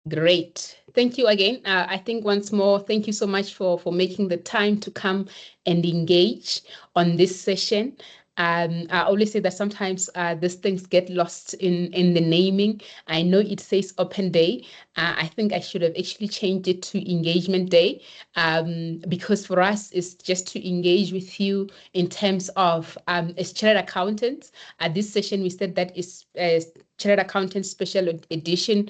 Great. Thank you again. I think once more, thank you so much for making the time to come and engage on this session. I always say that sometimes these things get lost in the naming. I know it says open day. I think I should have actually changed it to engagement day, because for us, it's just to engage with you in terms of as chartered accountants. At this session, we said that is chartered accountant special edition,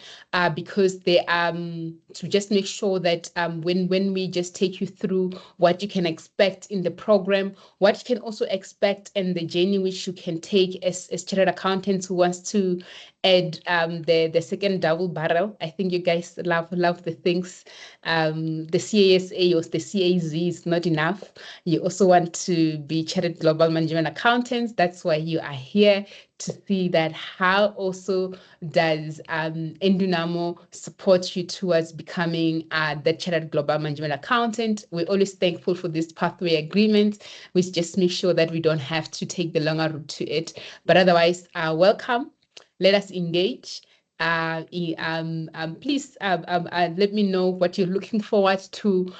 because they to just make sure that when we just take you through what you can expect in the program, what you can also expect in the journey which you can take as chartered accountants who wants to add the second double barrel. I think you guys love the things. The CASA or the CAZ is not enough. You also want to be chartered global management accountants. That's why you are here, to see that how also does Endunamo support you towards becoming the chartered global management accountant. We're always thankful for this pathway agreement, which just makes sure that we don't have to take the longer route to it. But otherwise, welcome. Let us engage. Please let me know what you're looking forward to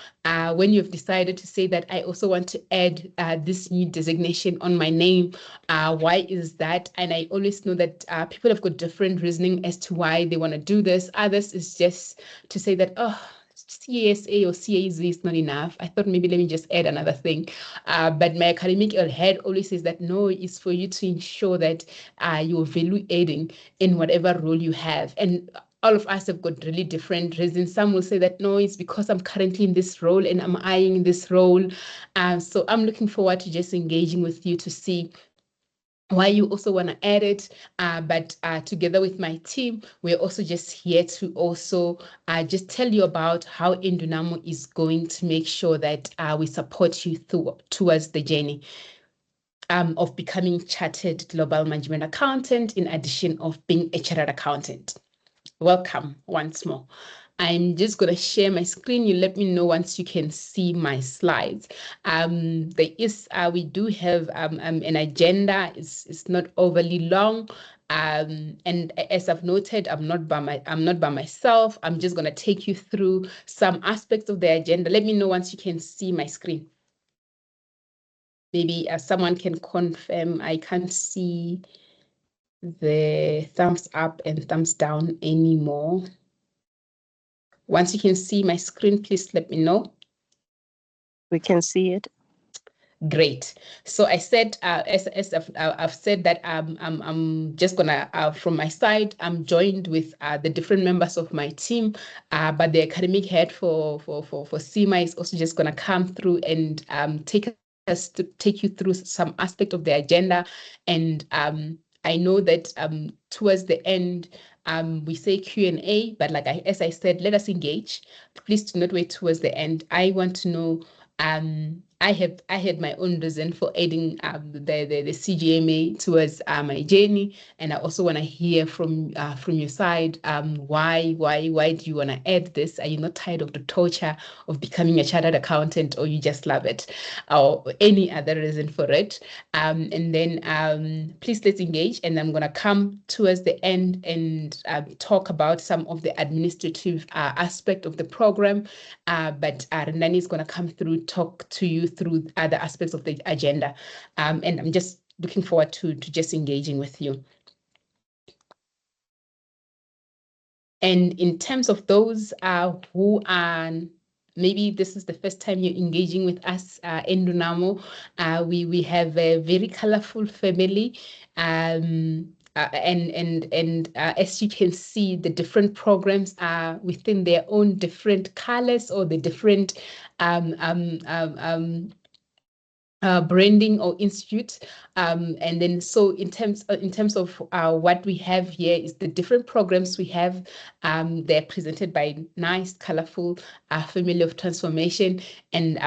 when you've decided to say that I also want to add this new designation on my name. Why is that? And I always know that people have got different reasoning as to why they want to do this. Others is just to say that, oh, CASA or CAZ is not enough. I thought maybe let me just add another thing. But my academic head always says that no, it's for you to ensure that you're value adding in whatever role you have. And all of us have got really different reasons. Some will say that no, it's because I'm currently in this role and I'm eyeing this role. So I'm looking forward to just engaging with you to see why you also want to add it. But together with my team, we're also just here to also just tell you about how Endunamo is going to make sure that we support you towards the journey of becoming chartered global management accountant, in addition of being a chartered accountant. Welcome once more. I'm just going to share my screen. You let me know once you can see my slides. We do have an agenda. It's not overly long. And as I've noted, I'm not by myself. I'm just going to take you through some aspects of the agenda. Let me know once you can see my screen. Maybe someone can confirm. I can't see the thumbs up and thumbs down anymore. Once you can see my screen, please let me know. We can see it. Great. So I said, as I've said that I'm just gonna from my side, I'm joined with the different members of my team, but the academic head for CIMA is also just gonna come through and take you through some aspect of the agenda. And I know that towards the end, we say Q&A, but as I said, let us engage. Please do not wait towards the end. I want to know. I had my own reason for adding the CGMA towards my journey, and I also want to hear from your side. Why do you want to add this? Are you not tired of the torture of becoming a chartered accountant, or you just love it, or any other reason for it? And then please let's engage, and I'm gonna come towards the end and talk about some of the administrative aspect of the program. But Rendani is gonna come through, talk to you through other aspects of the agenda. And I'm just looking forward to just engaging with you. And in terms of those who are, maybe this is the first time you're engaging with us in Endunamo, we have a very colorful family. And as you can see, the different programs are within their own different colors, or the different branding or institute. And then so in terms of what we have here is the different programs we have. They're presented by nice, colorful family of transformation. And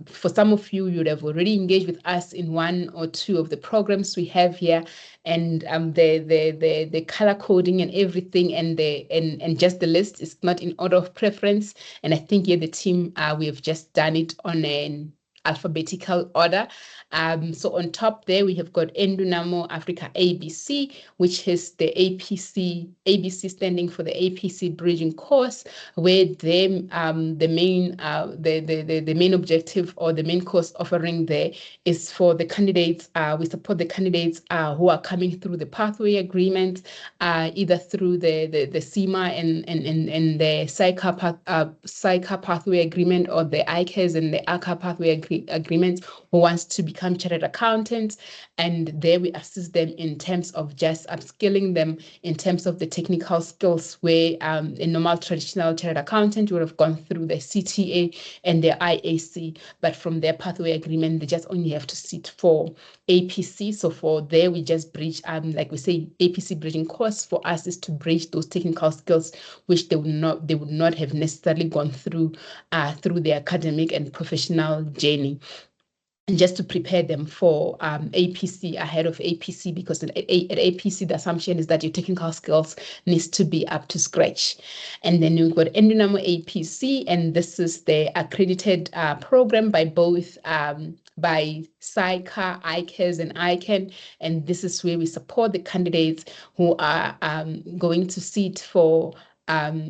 for some of you, you would have already engaged with us in one or two of the programs we have here. And the color coding and everything, and just the list is not in order of preference. And I think here the team, we have just done it on alphabetical order. So on top there, we have got Endunamo Africa ABC, which is the ABC standing for the APC Bridging Course, where the main objective or the main course offering there is for the candidates. We support the candidates who are coming through the pathway agreement, either through the CIMA and the CICA pathway agreement, or the ICAS and the ACA pathway agreements, who wants to become chartered accountants. And there we assist them in terms of just upskilling them in terms of the technical skills, where a normal traditional chartered accountant would have gone through the CTA and the IAC, but from their pathway agreement, they just only have to sit for APC. So for there, we just bridge, like we say, APC bridging course for us is to bridge those technical skills, which they would not have necessarily gone through the academic and professional journey, and just to prepare them for APC, ahead of APC, because at APC, the assumption is that your technical skills needs to be up to scratch. And then you've got Endunamo APC, and this is the accredited program by both by CICA, ICAS, and ICANN. And this is where we support the candidates who are going to sit for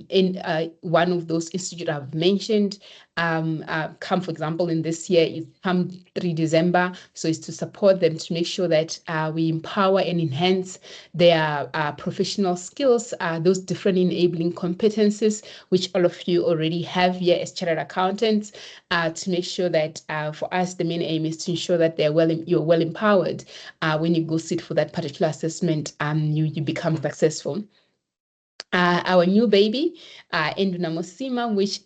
in one of those institutes I've mentioned. Come, for example, in this year, is come 3 December. So it's to support them to make sure that we empower and enhance their professional skills, those different enabling competencies, which all of you already have here as chartered accountants, to make sure that for us, the main aim is to ensure that you're well empowered when you go sit for that particular assessment, you become successful. Our new baby, Endunamo CIMA, which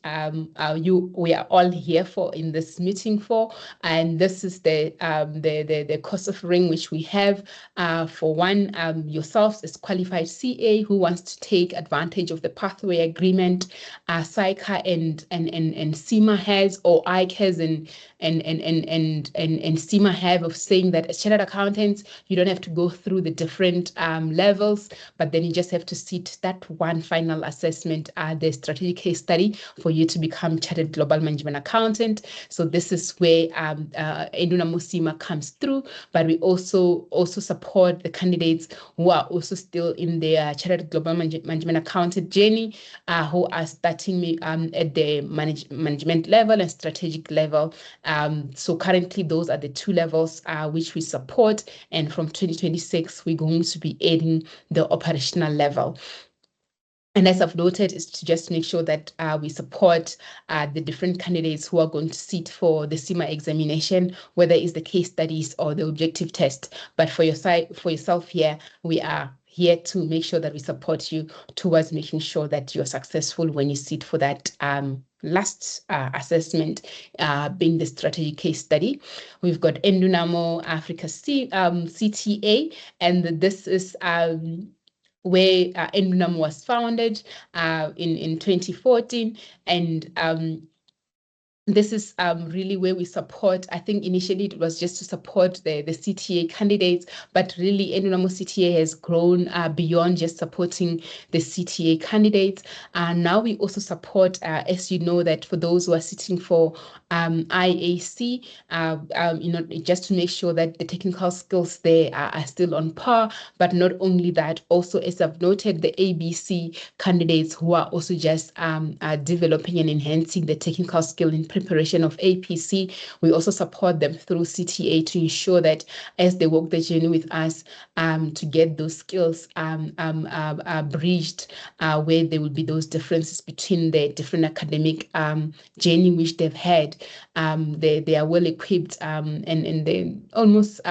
we are all here for in this meeting for, and this is the course offering which we have for one, yourselves as qualified CA who wants to take advantage of the pathway agreement CICA and CIMA has, or ICAS and CIMA have, of saying that as chartered accountants, you don't have to go through the different levels, but then you just have to sit that one final assessment, the strategic case study, for you to become chartered global management accountant. So this is where Endunamo CIMA comes through, but we also support the candidates who are also still in their chartered global management accountant journey, who are starting at the management level and strategic level. So currently those are the two levels which we support, and from 2026 we're going to be adding the operational level. And as I've noted, is to just make sure that we support the different candidates who are going to sit for the CIMA examination, whether it's the case studies or the objective test. But for yourself here, we are here to make sure that we support you towards making sure that you're successful when you sit for that last assessment, being the strategy case study. We've got Endunamo Africa CTA, and this is where Endunamo was founded in 2014, and this is really where we support. I think initially it was just to support the CTA candidates, but really Endunamo CTA has grown beyond just supporting the CTA candidates. Now we also support, as you know, that for those who are sitting for IAC, just to make sure that the technical skills there are still on par. But not only that, also, as I've noted, the ABC candidates who are also just developing and enhancing the technical skill in preparation of APC, we also support them through CTA to ensure that as they walk the journey with us, to get those skills bridged, where there will be those differences between the different academic journey which they've had. They are well equipped, and they almost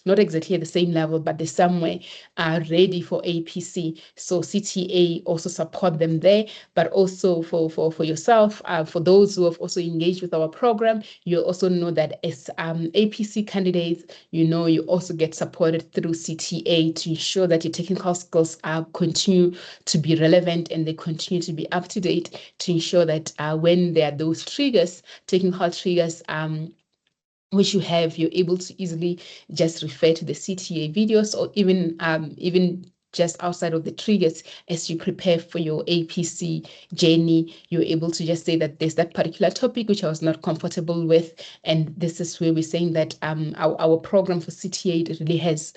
not exactly at the same level, but they're somewhere ready for APC. So CTA also support them there, but also for yourself, for those who have also engaged with our program, you also know that as APC candidates, you also get supported through CTA to ensure that your technical skills continue to be relevant and they continue to be up to date, to ensure that when there are those triggers, technical triggers, which you're able to easily just refer to the CTA videos, or even just outside of the triggers as you prepare for your APC journey. You're able to just say that there's that particular topic which I was not comfortable with, and this is where we're saying that our program for CTA really has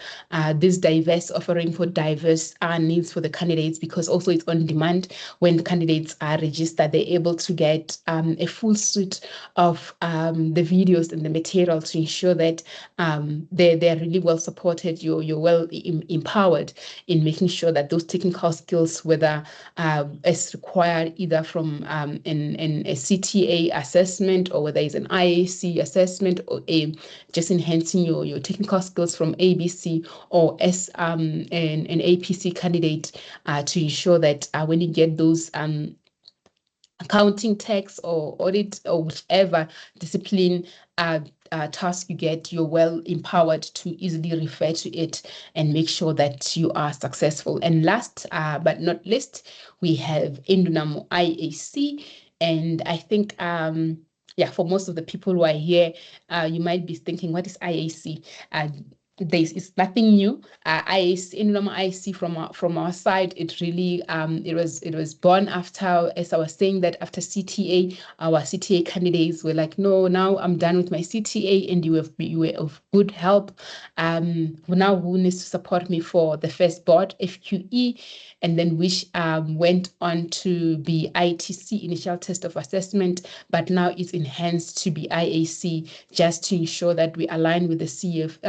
this diverse offering for diverse needs for the candidates, because also it's on demand. When the candidates are registered, they're able to get a full suite of the videos and the material to ensure that they're really well supported. You're well empowered in making sure that those technical skills, whether as required either from a CTA assessment, or whether it's an IAC assessment, or just enhancing your technical skills from ABC, or as an APC candidate, to ensure that when you get those accounting, tax, or audit, or whichever discipline task you get, you're well empowered to easily refer to it and make sure that you are successful. And last but not least, we have Endunamo IAC. And I think, yeah, for most of the people who are here, you might be thinking, what is IAC? It's nothing new. IAC, Endunamo IAC from our side, it really it was born after, as I was saying, that after CTA, our CTA candidates were like, no, now I'm done with my CTA, and you were of good help. Now who needs to support me for the first board, FQE, and then which went on to be ITC, initial test of assessment, but now it's enhanced to be IAC, just to ensure that we align with the CF,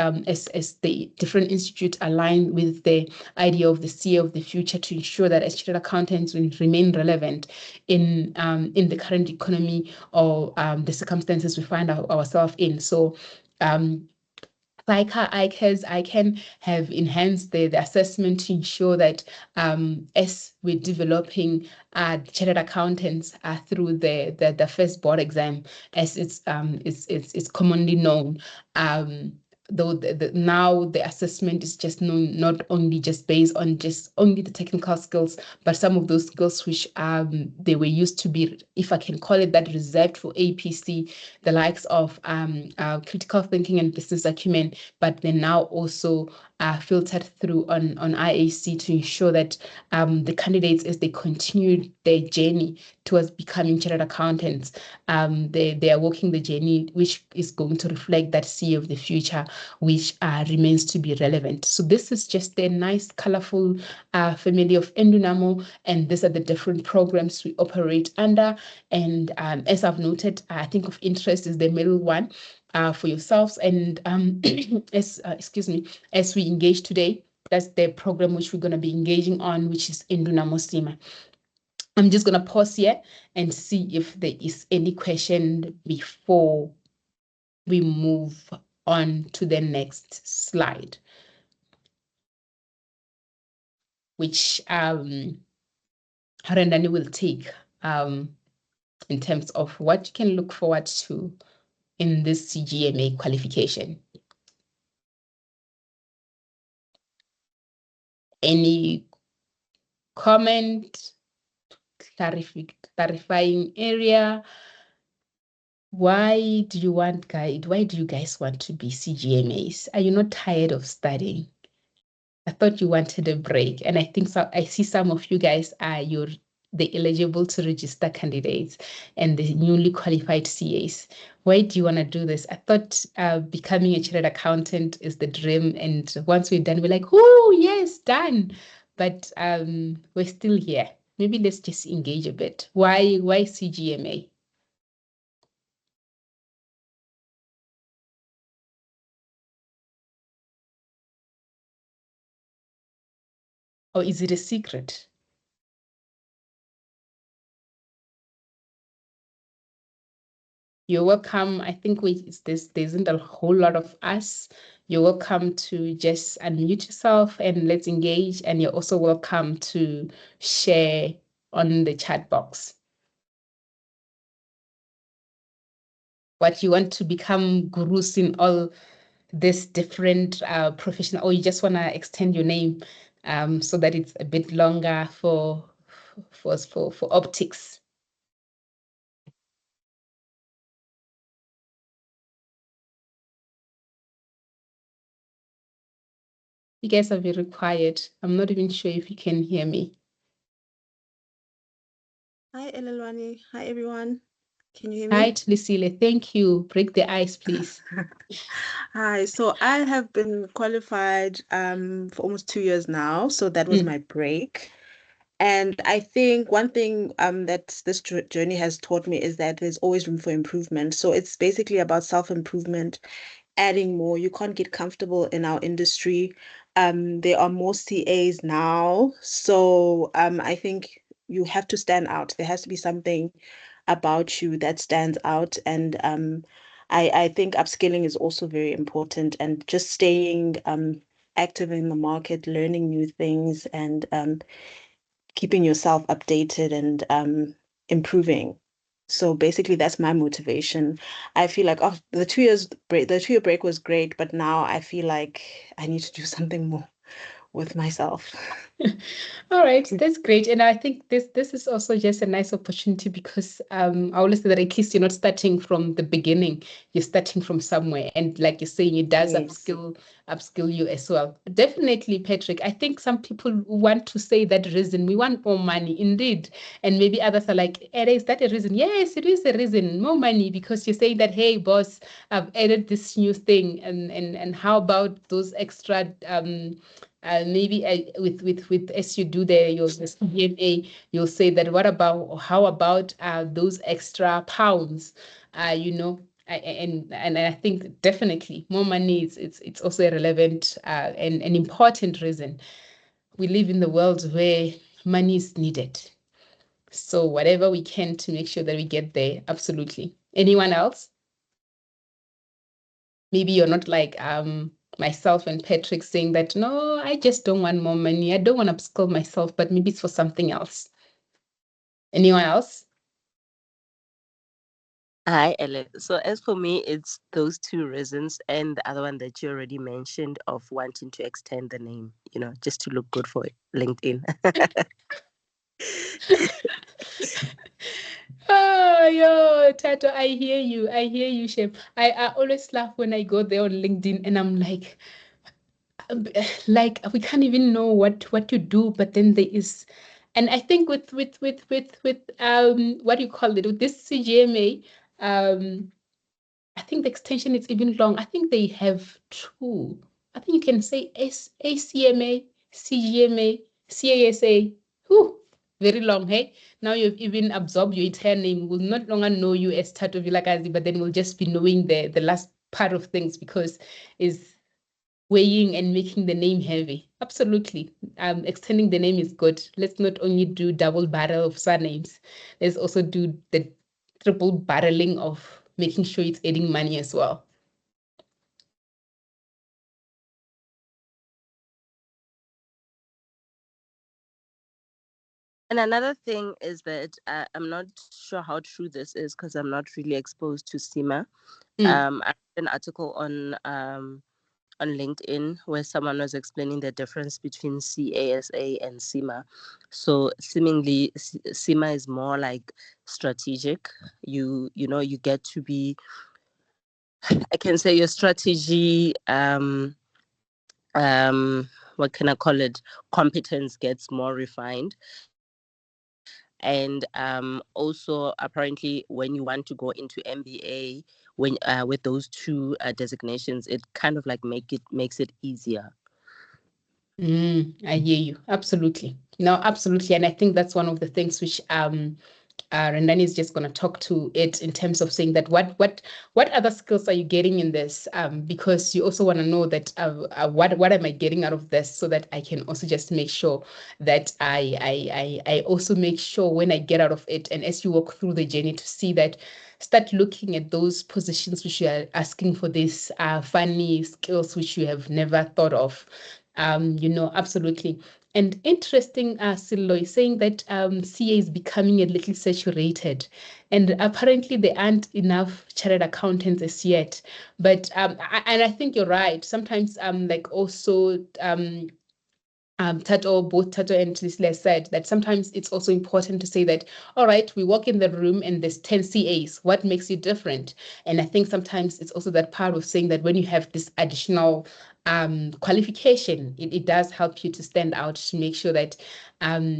as the different institutes align with the idea of the CA of the future, to ensure that as chartered accountants will remain relevant in the current economy, or the circumstances we find ourselves in. So ICAS have enhanced the assessment to ensure that as we're developing chartered accountants through the first board exam, as it's commonly known. Though now the assessment is just known not only just based on just only the technical skills, but some of those skills which they were used to be, if I can call it that, reserved for APC, the likes of critical thinking and business acumen, but they're now also filtered through on IAC, to ensure that the candidates, as they continue their journey towards becoming chartered accountants, they are walking the journey which is going to reflect that CA of the future, which remains to be relevant. So this is just a nice, colorful family of Endunamo, and these are the different programs we operate under. And as I've noted, I think of interest is the middle one for yourselves. And excuse me, as we engage today, that's the program which we're going to be engaging on, which is Endunamo CIMA. I'm just going to pause here and see if there is any question before we move on to the next slide, which Harendani will take in terms of what you can look forward to in this CGMA qualification. Any comment, clarifying area? Why do you guys want to be CGMAs? Are you not tired of studying? I thought you wanted a break, and I think so. I see some of you guys are the eligible to register candidates and the newly qualified CAs. Why do you want to do this? I thought becoming a chartered accountant is the dream, and once we're done, we're like, oh yes, done. But we're still here. Maybe let's just engage a bit. Why CGMA? Or is it a secret? You're welcome. I think there isn't a whole lot of us. You're welcome to just unmute yourself and let's engage. And you're also welcome to share on the chat box what you want to become gurus in all this different professional, or you just want to extend your name so that it's a bit longer for optics. You guys are very quiet. I'm not even sure if you can hear me. Hi, Elelwani. Hi, everyone. Can you hear Hi, me? Lucille. Thank you. Break the ice, please. Hi. So I have been qualified for almost 2 years now. So that was Mm, my break. And I think one thing that this journey has taught me is that there's always room for improvement. So it's basically about self-improvement, adding more. You can't get comfortable in our industry. There are more CAs now. So I think you have to stand out. There has to be something about you that stands out. And I think upskilling is also very important and just staying active in the market, learning new things, and keeping yourself updated and improving. So basically, that's my motivation. I feel like, oh, the 2-year break was great, but now I feel like I need to do something more with myself. All right, that's great. And I think this is also just a nice opportunity because I always say that at least you're not starting from the beginning, you're starting from somewhere. And like you're saying, it does Yes. upskill you as well. Definitely, Patrick. I think some people want to say that reason. We want more money, indeed. And maybe others are like, is that a reason? Yes, it is a reason, more money, because you're saying that, hey, boss, I've added this new thing, and how about those extra maybe with as you do your CDMA, you'll say that what about how about those extra pounds, you know, and I think definitely more money is it's also a relevant and an important reason. We live in the world where money is needed, so whatever we can to make sure that we get there. Absolutely. Anyone else? Maybe you're not like myself and Patrick saying that no, I just don't want more money. I don't want to upskill myself, but maybe it's for something else. Anyone else? Hi, Ellen. So as for me, it's those two reasons and the other one that you already mentioned of wanting to extend the name, just to look good for LinkedIn. Oh, yo, Tato, I hear you. I hear you, Shem. I always laugh when I go there on LinkedIn and I'm like we can't even know what you do, but then there is, and I think with what do you call it, with this CGMA, I think the extension is even long. I think they have two. I think you can say ACMA, CGMA, CASA. Whew, very long, hey? Now you've even absorbed your entire name. We'll not longer know you as Tato Vilakazi, but then we'll just be knowing the last part of things because is weighing and making the name heavy. Absolutely. Extending the name is good. Let's not only do double barrel of surnames, let's also do the triple barreling of making sure it's adding money as well. And another thing is that I'm not sure how true this is because I'm not really exposed to CIMA. Mm. I read an article on LinkedIn where someone was explaining the difference between CASA and CIMA. So seemingly CIMA is more like strategic. You get to be, I can say, your strategy what can I call it, competence gets more refined. And also apparently when you want to go into MBA, when with those two designations, it kind of like makes it easier. I hear you. Absolutely. No, absolutely. And I think that's one of the things which Rendani is just going to talk to it in terms of saying that what other skills are you getting in this? Because you also want to know that what am I getting out of this, so that I can also just make sure that I also make sure when I get out of it, and as you walk through the journey to see that, start looking at those positions which you are asking for, these funny skills which you have never thought of. Absolutely. And interesting, Silo is saying that CA is becoming a little saturated, and apparently there aren't enough chartered accountants as yet. But and I think you're right. Sometimes like also both Tato and Lisle said that sometimes it's also important to say that, all right, we walk in the room and there's 10 CAs. What makes you different? And I think sometimes it's also that part of saying that when you have this additional qualification, it does help you to stand out, to make sure that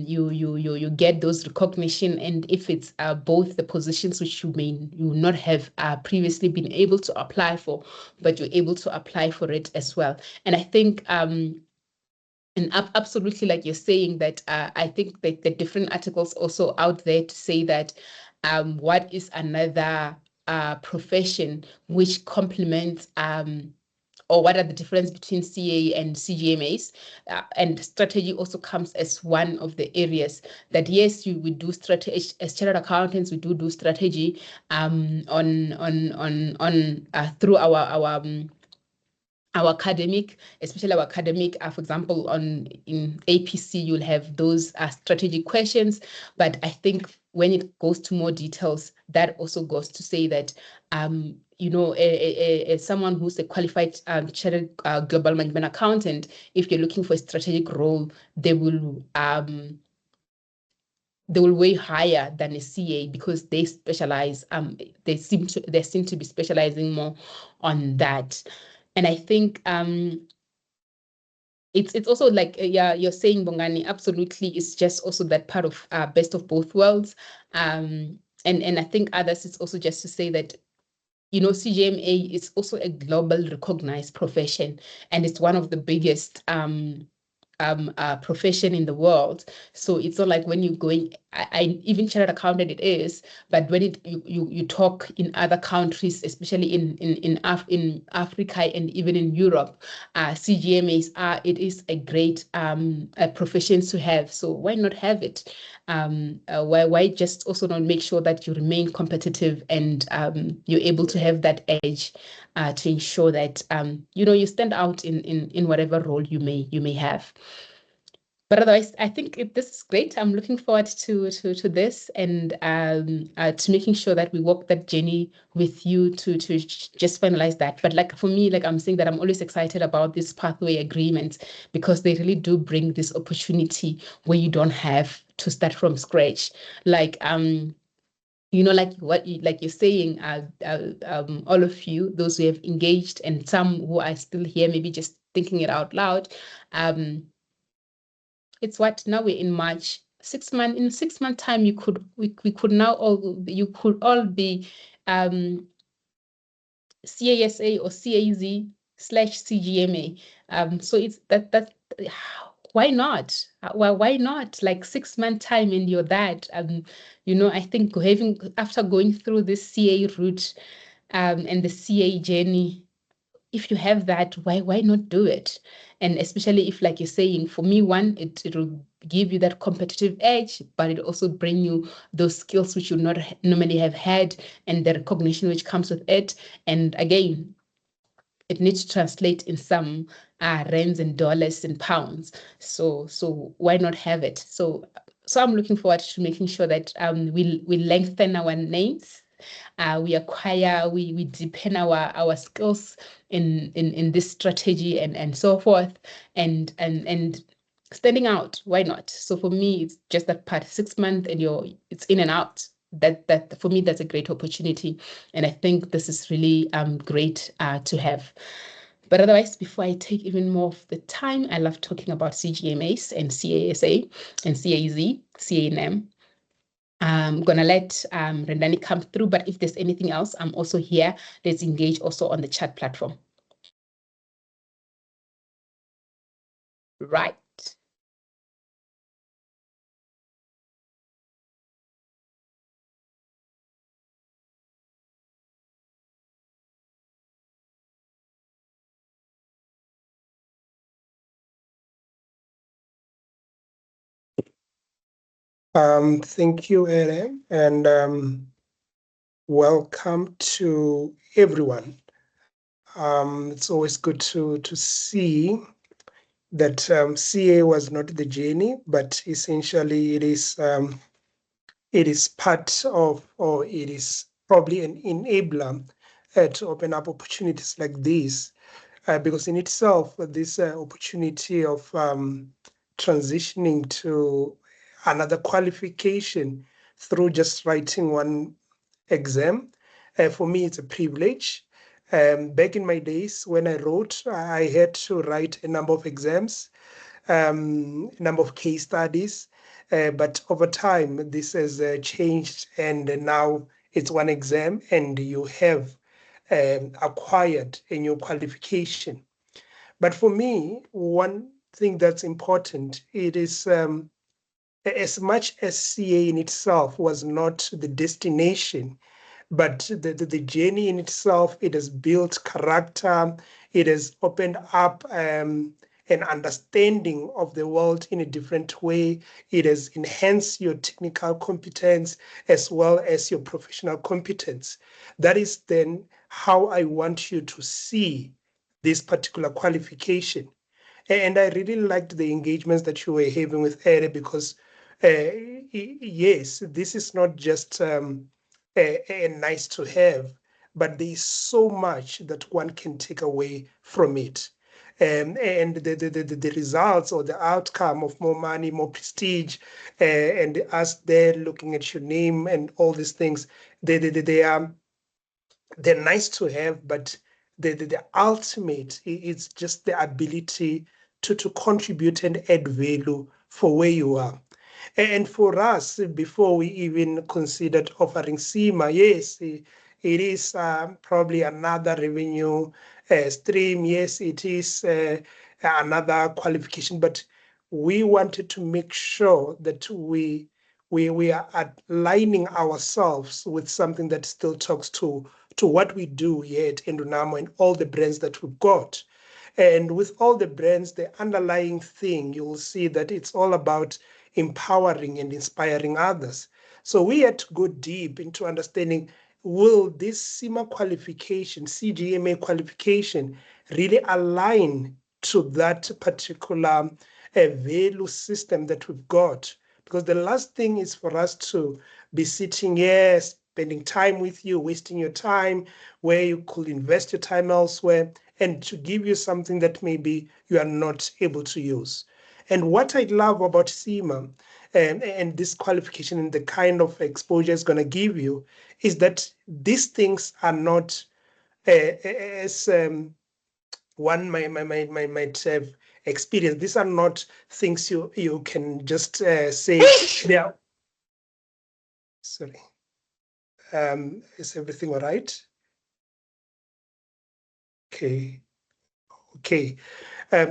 you get those recognition. And if it's both the positions which you not have previously been able to apply for, but you're able to apply for it as well. And I think and absolutely, like you're saying, that I think that the different articles also out there to say that what is another profession which complements or what are the difference between CA and CGMAs, and strategy also comes as one of the areas that, yes, we do strategy as chartered accountants. We do strategy through our academic, especially our academic, for example, in APC, you'll have those strategic questions. But I think when it goes to more details, that also goes to say that, as someone who's a qualified chartered global management accountant, if you're looking for a strategic role, they will weigh higher than a CA, because they specialize. They seem to be specializing more on that. And I think it's also like, yeah, you're saying, Bongani, absolutely. It's just also that part of best of both worlds. And I think others, it's also just to say that, CGMA is also a global recognized profession, and it's one of the biggest profession in the world. So it's not like when you're going, I even chartered accountant it is, but when you talk in other countries, especially in Africa and even in Europe, CGMAs it is a great a profession to have. So why not have it? Why just also not make sure that you remain competitive and you're able to have that edge to ensure that you stand out in whatever role you may have. But otherwise, I think this is great. I'm looking forward to this, and to making sure that we walk that journey with you to just finalize that. But like for me, like I'm saying, that I'm always excited about these pathway agreements, because they really do bring this opportunity where you don't have to start from scratch. Like like like you're saying, all of you, those who have engaged, and some who are still here, maybe just thinking it out loud. It's what, now we're in March. 6 months, in 6 month time, we could now you could all be CASA or CAZ/CGMA. So it's that why not? Why not? Like 6 month time and you're that. I think after going through this CA route and the CA journey, if you have that, why not do it? And especially if, like you're saying, for me, one, it'll give you that competitive edge, but it also bring you those skills which you not normally have had, and the recognition which comes with it. And again, it needs to translate in some rands and dollars and pounds. So why not have it? So I'm looking forward to making sure that we lengthen our names, we acquire, we deepen our skills in this strategy and so forth, and standing out. Why not? So for me, it's just that part. 6 months and it's in and out. That for me, that's a great opportunity, and I think this is really great to have. But otherwise, before I take even more of the time, I love talking about CGMAs and CASA and CAZ, CANM. I'm going to let Rendani come through, but if there's anything else, I'm also here. Let's engage also on the chat platform. Right. Thank you, Ere, and welcome to everyone. It's always good to see that CA was not the journey, but essentially it is part of, or it is probably an enabler to open up opportunities like this, because in itself, this opportunity of transitioning to another qualification through just writing one exam, for me, it's a privilege. Back in my days when I wrote, I had to write a number of exams, a number of case studies. But over time, this has changed, and now it's one exam, and you have acquired a new qualification. But for me, one thing that's important, it is as much as CA in itself was not the destination, but the journey in itself, it has built character, it has opened up an understanding of the world in a different way. It has enhanced your technical competence as well as your professional competence. That is then how I want you to see this particular qualification. And I really liked the engagements that you were having with Ere, because yes, this is not just a nice to have, but there is so much that one can take away from it. And the results or the outcome of more money, more prestige, and us there looking at your name and all these things, they are, they're nice to have, but the ultimate is just the ability to contribute and add value for where you are. And for us, before we even considered offering CIMA, yes, it is probably another revenue stream. Yes, it is another qualification, but we wanted to make sure that we are aligning ourselves with something that still talks to what we do here at Endunamo and all the brands that we've got. And with all the brands, the underlying thing, you will see that it's all about empowering and inspiring others. So we had to go deep into understanding, will this CIMA qualification, CGMA qualification, really align to that particular value system that we've got? Because the last thing is for us to be sitting here, spending time with you, wasting your time where you could invest your time elsewhere, and to give you something that maybe you are not able to use. And what I love about CIMA and this qualification and the kind of exposure it's going to give you is that these things are not as one might have experienced. These are not things you can just say they are. Sorry. Is everything all right? Okay. Okay.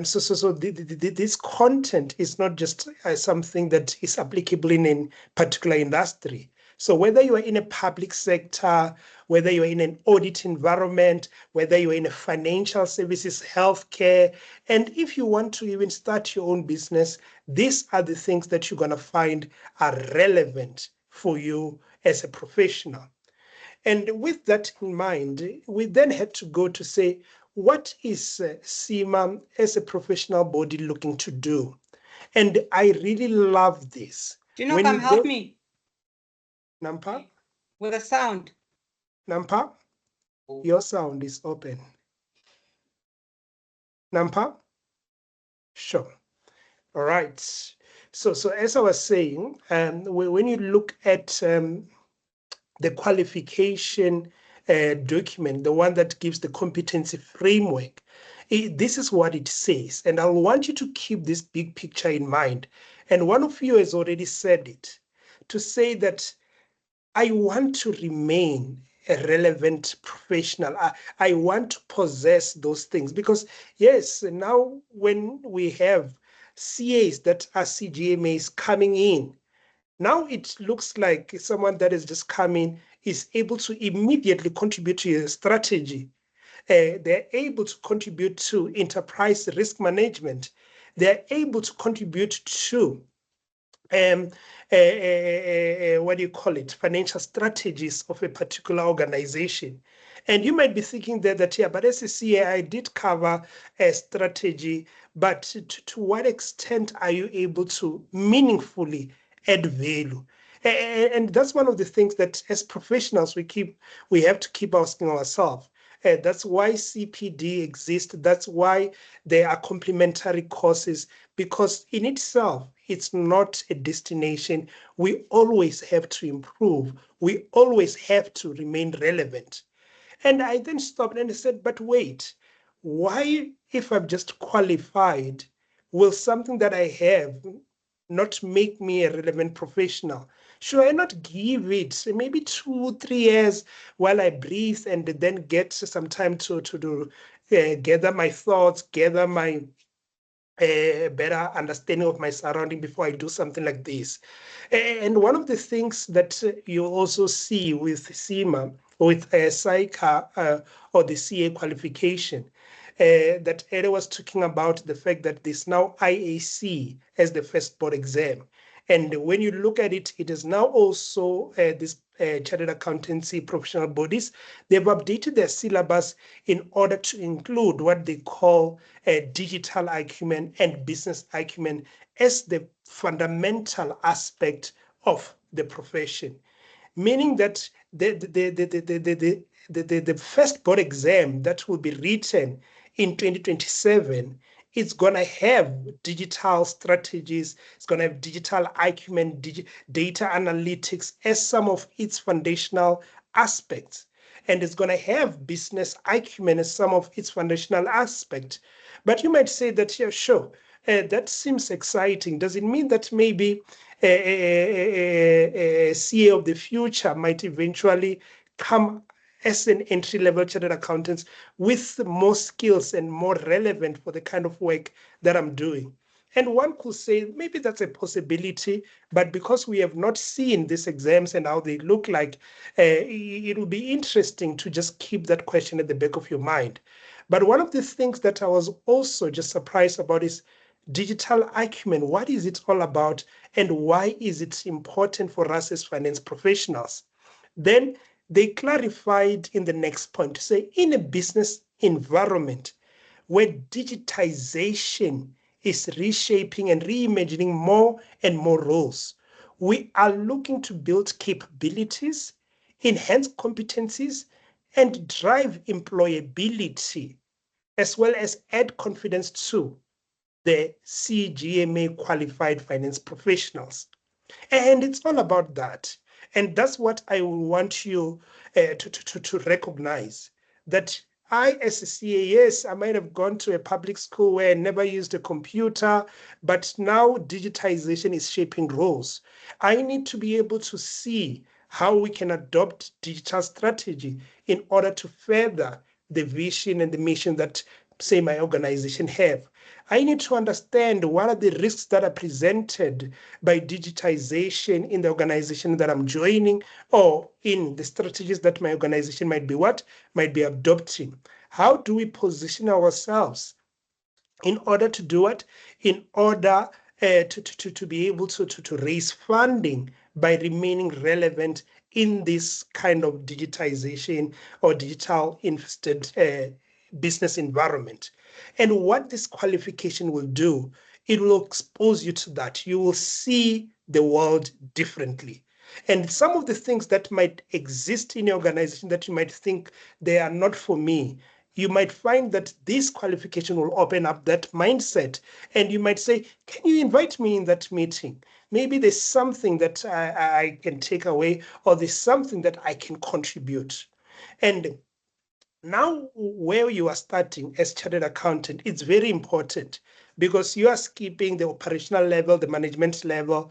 So this content is not just something that is applicable in a particular industry. So whether you are in a public sector, whether you are in an audit environment, whether you are in a financial services, healthcare, and if you want to even start your own business, these are the things that you're going to find are relevant for you as a professional. And with that in mind, we then had to go to say, what is CIMA as a professional body looking to do? And I really love this. Do you know, come help me? Nampa? With a sound. Nampa? Your sound is open. Nampa? Sure. All right. So as I was saying, when you look at the qualification document, the one that gives the competency framework, this is what it says. And I want you to keep this big picture in mind. And one of you has already said it, to say that I want to remain a relevant professional. I want to possess those things because, yes, now when we have CAs that are CGMAs coming in, now it looks like someone that is just coming is able to immediately contribute to your strategy. They're able to contribute to enterprise risk management. They're able to contribute to what do you call it, financial strategies of a particular organization. And you might be thinking that yeah, but as a CA, I did cover a strategy, but to what extent are you able to meaningfully add value? And that's one of the things that as professionals we have to keep asking ourselves. That's why CPD exists. That's why there are complementary courses, because in itself, it's not a destination. We always have to improve. We always have to remain relevant. And I then stopped and I said, but wait, why, if I've just qualified, will something that I have not make me a relevant professional? Should I not give it maybe 2, 3 years while I breathe and then get some time to do, gather my thoughts, gather my a better understanding of my surrounding before I do something like this. And one of the things that you also see with CIMA, with CICA or the CA qualification, that Ada was talking about the fact that there's now IAC as the first board exam. And when you look at it, it is now also this chartered accountancy professional bodies. They've updated their syllabus in order to include what they call digital acumen and business acumen as the fundamental aspect of the profession, meaning that the first board exam that will be written in 2027, it's going to have digital strategies, it's going to have digital acumen, data analytics as some of its foundational aspects. And it's going to have business acumen as some of its foundational aspects. But you might say that, yeah, sure, that seems exciting. Does it mean that maybe a CA of the future might eventually come as an entry-level chartered accountant with more skills and more relevant for the kind of work that I'm doing? And one could say maybe that's a possibility, but because we have not seen these exams and how they look like, it will be interesting to just keep that question at the back of your mind. But one of the things that I was also just surprised about is digital acumen. What is it all about, and why is it important for us as finance professionals? Then they clarified in the next point to say, in a business environment where digitization is reshaping and reimagining more and more roles, we are looking to build capabilities, enhance competencies, and drive employability, as well as add confidence to the CGMA qualified finance professionals. And it's all about that. And that's what I want you to recognize, that I, as a CA, yes, I might have gone to a public school where I never used a computer, but now digitization is shaping roles. I need to be able to see how we can adopt digital strategy in order to further the vision and the mission that, say, my organization have. I need to understand what are the risks that are presented by digitization in the organization that I'm joining, or in the strategies that my organization might be adopting. How do we position ourselves in order to do it, in order to be able to raise funding by remaining relevant in this kind of digitization or digital invested business environment? And what this qualification will do, it will expose you to that. You will see the world differently. And some of the things that might exist in your organization that you might think they are not for me, you might find that this qualification will open up that mindset. And you might say, can you invite me in that meeting? Maybe there's something that I can take away, or there's something that I can contribute. And now, where you are starting as chartered accountant, it's very important, because you are skipping the operational level, the management level,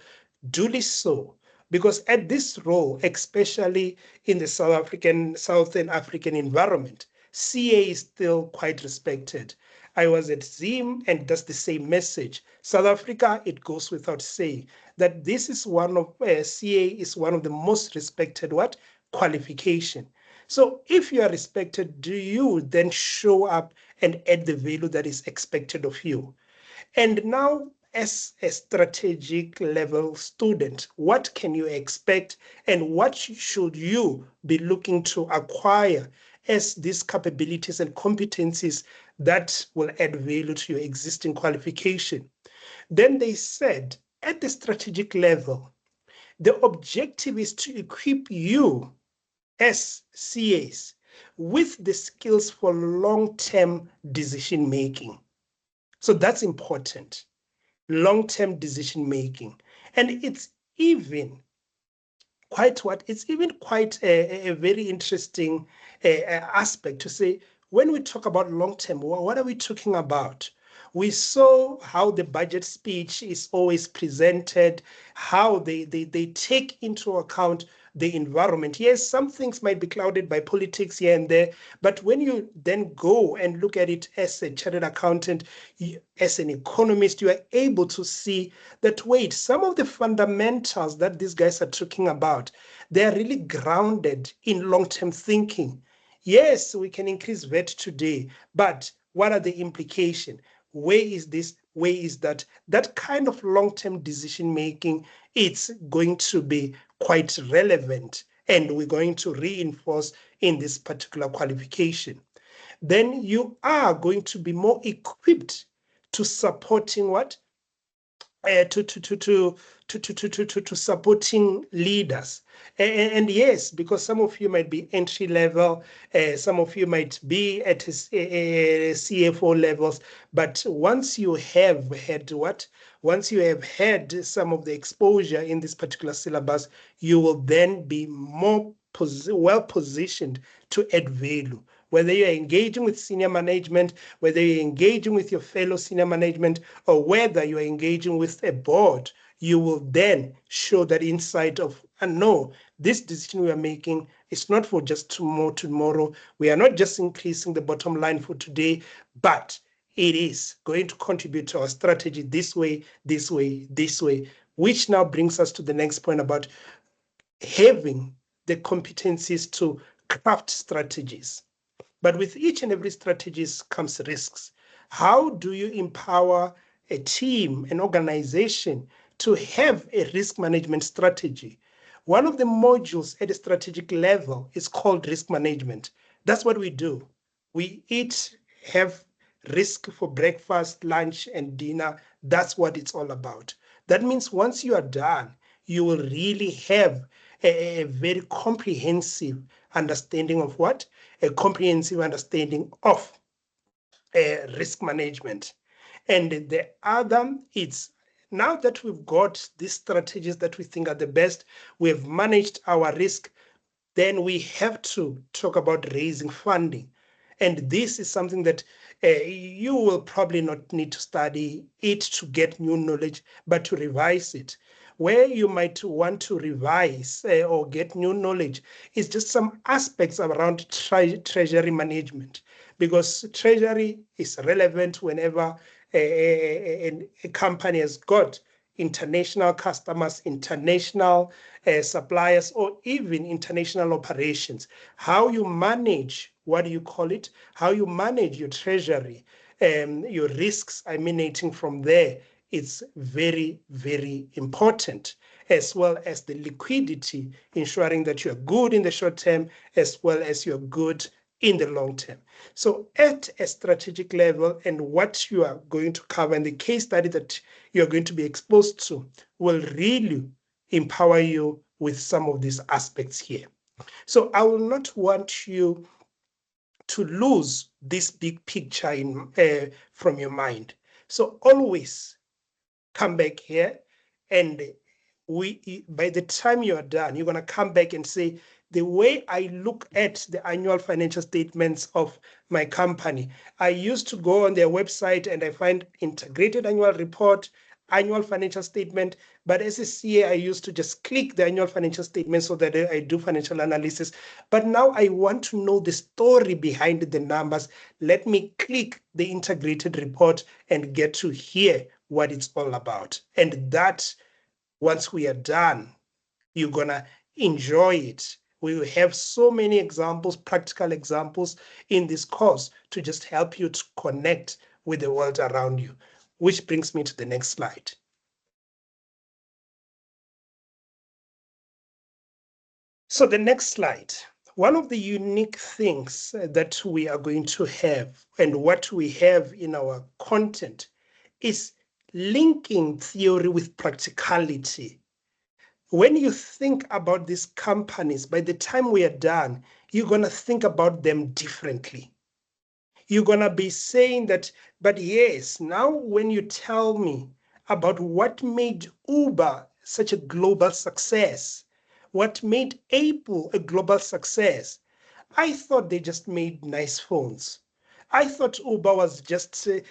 duly so. Because at this role, especially in the Southern African environment, CA is still quite respected. I was at ZIM, and that's the same message. South Africa, it goes without saying that this is one of CA is one of the most respected qualification. So if you are respected, do you then show up and add the value that is expected of you? And now, as a strategic level student, what can you expect, and what should you be looking to acquire as these capabilities and competencies that will add value to your existing qualification? Then they said, at the strategic level, the objective is to equip you as CAs with the skills for long-term decision making. So that's important, long-term decision making. And it's even quite what? It's even quite a very interesting aspect to say, when we talk about long term, what are we talking about? We saw how the budget speech is always presented, how they take into account the environment. Yes, some things might be clouded by politics here and there, but when you then go and look at it as a chartered accountant, as an economist, you are able to see that, wait, some of the fundamentals that these guys are talking about, they are really grounded in long-term thinking. Yes, we can increase VAT today, but what are the implications? Where is this? Where is that? That kind of long-term decision making, it's going to be quite relevant, and we're going to reinforce in this particular qualification. Then you are going to be more equipped to supporting what? To supporting leaders. And yes, because some of you might be entry level, some of you might be at CFO levels, but once you have had what? Once you have had some of the exposure in this particular syllabus, you will then be more well positioned to add value. Whether you're engaging with senior management, whether you're engaging with your fellow senior management, or whether you're engaging with a board, you will then show that insight of, no, this decision we are making is not for just tomorrow. We are not just increasing the bottom line for today, but it is going to contribute to our strategy this way, this way, this way, which now brings us to the next point about having the competencies to craft strategies. But with each and every strategies comes risks. How do you empower a team, an organization, to have a risk management strategy? One of the modules at a strategic level is called risk management. That's what we do. We eat, have risk for breakfast, lunch, and dinner. That's what it's all about. That means once you are done, you will really have a very comprehensive understanding of what? A comprehensive understanding of risk management. And the other, it's now that we've got these strategies that we think are the best, we've managed our risk, then we have to talk about raising funding. And this is something that you will probably not need to study it to get new knowledge, but to revise it. Where you might want to revise or get new knowledge is just some aspects around treasury management, because treasury is relevant whenever a company has got international customers, international suppliers, or even international operations. How you manage, what do you call it? How you manage your treasury, your risks emanating from there, it's very, very important, as well as the liquidity, ensuring that you're good in the short term, as well as you're good in the long term. So at a strategic level, and what you are going to cover in the case study that you're going to be exposed to will really empower you with some of these aspects here. So I will not want you to lose this big picture from your mind. So always come back here, and by the time you are done, you're going to come back and say, the way I look at the annual financial statements of my company, I used to go on their website and I find integrated annual report, annual financial statement. But as a CA, I used to just click the annual financial statement so that I do financial analysis. But now I want to know the story behind the numbers. Let me click the integrated report and get to hear what it's all about. And that, once we are done, you're gonna enjoy it. We will have so many examples, practical examples in this course to just help you to connect with the world around you, which brings me to the next slide. So the next slide, one of the unique things that we are going to have and what we have in our content is linking theory with practicality. When you think about these companies, by the time we are done, you're going to think about them differently. You're going to be saying that, but yes, now when you tell me about what made Uber such a global success, what made Apple a global success. I thought they just made nice phones. I thought Uber was just a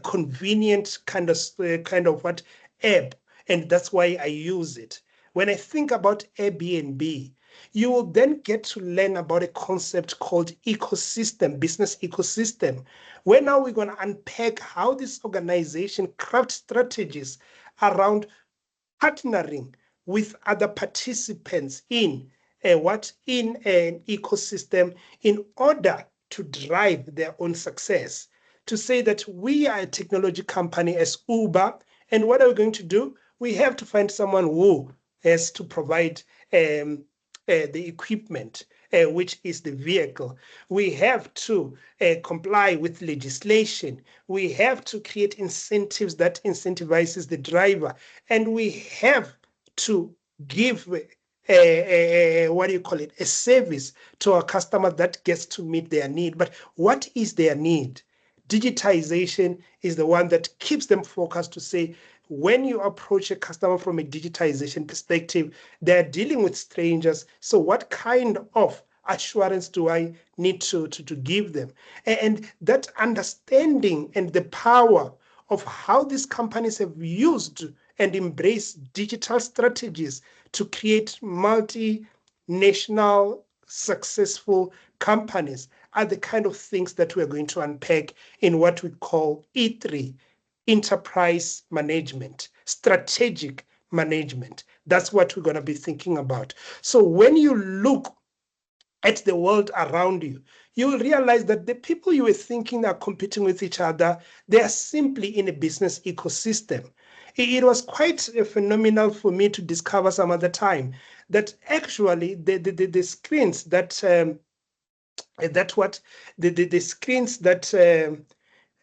convenient kind of what app, and that's why I use it. When I think about Airbnb, you will then get to learn about a concept called ecosystem, business ecosystem, where now we're going to unpack how this organization crafts strategies around partnering with other participants in an ecosystem in order to drive their own success. To say that we are a technology company as Uber, and what are we going to do? We have to find someone who has to provide the equipment, which is the vehicle. We have to comply with legislation. We have to create incentives that incentivizes the driver, and we have to give what do you call it, a service to our customer that gets to meet their need. But what is their need? Digitization is the one that keeps them focused to say, when you approach a customer from a digitization perspective, they're dealing with strangers. So what kind of assurance do I need to give them? And that understanding and the power of how these companies have used and embraced digital strategies to create multinational successful companies are the kind of things that we're going to unpack in what we call E3, enterprise management, strategic management. That's what we're going to be thinking about. So when you look at the world around you, you will realize that the people you were thinking are competing with each other, they are simply in a business ecosystem. It was quite phenomenal for me to discover some other time that actually the screens that the screens that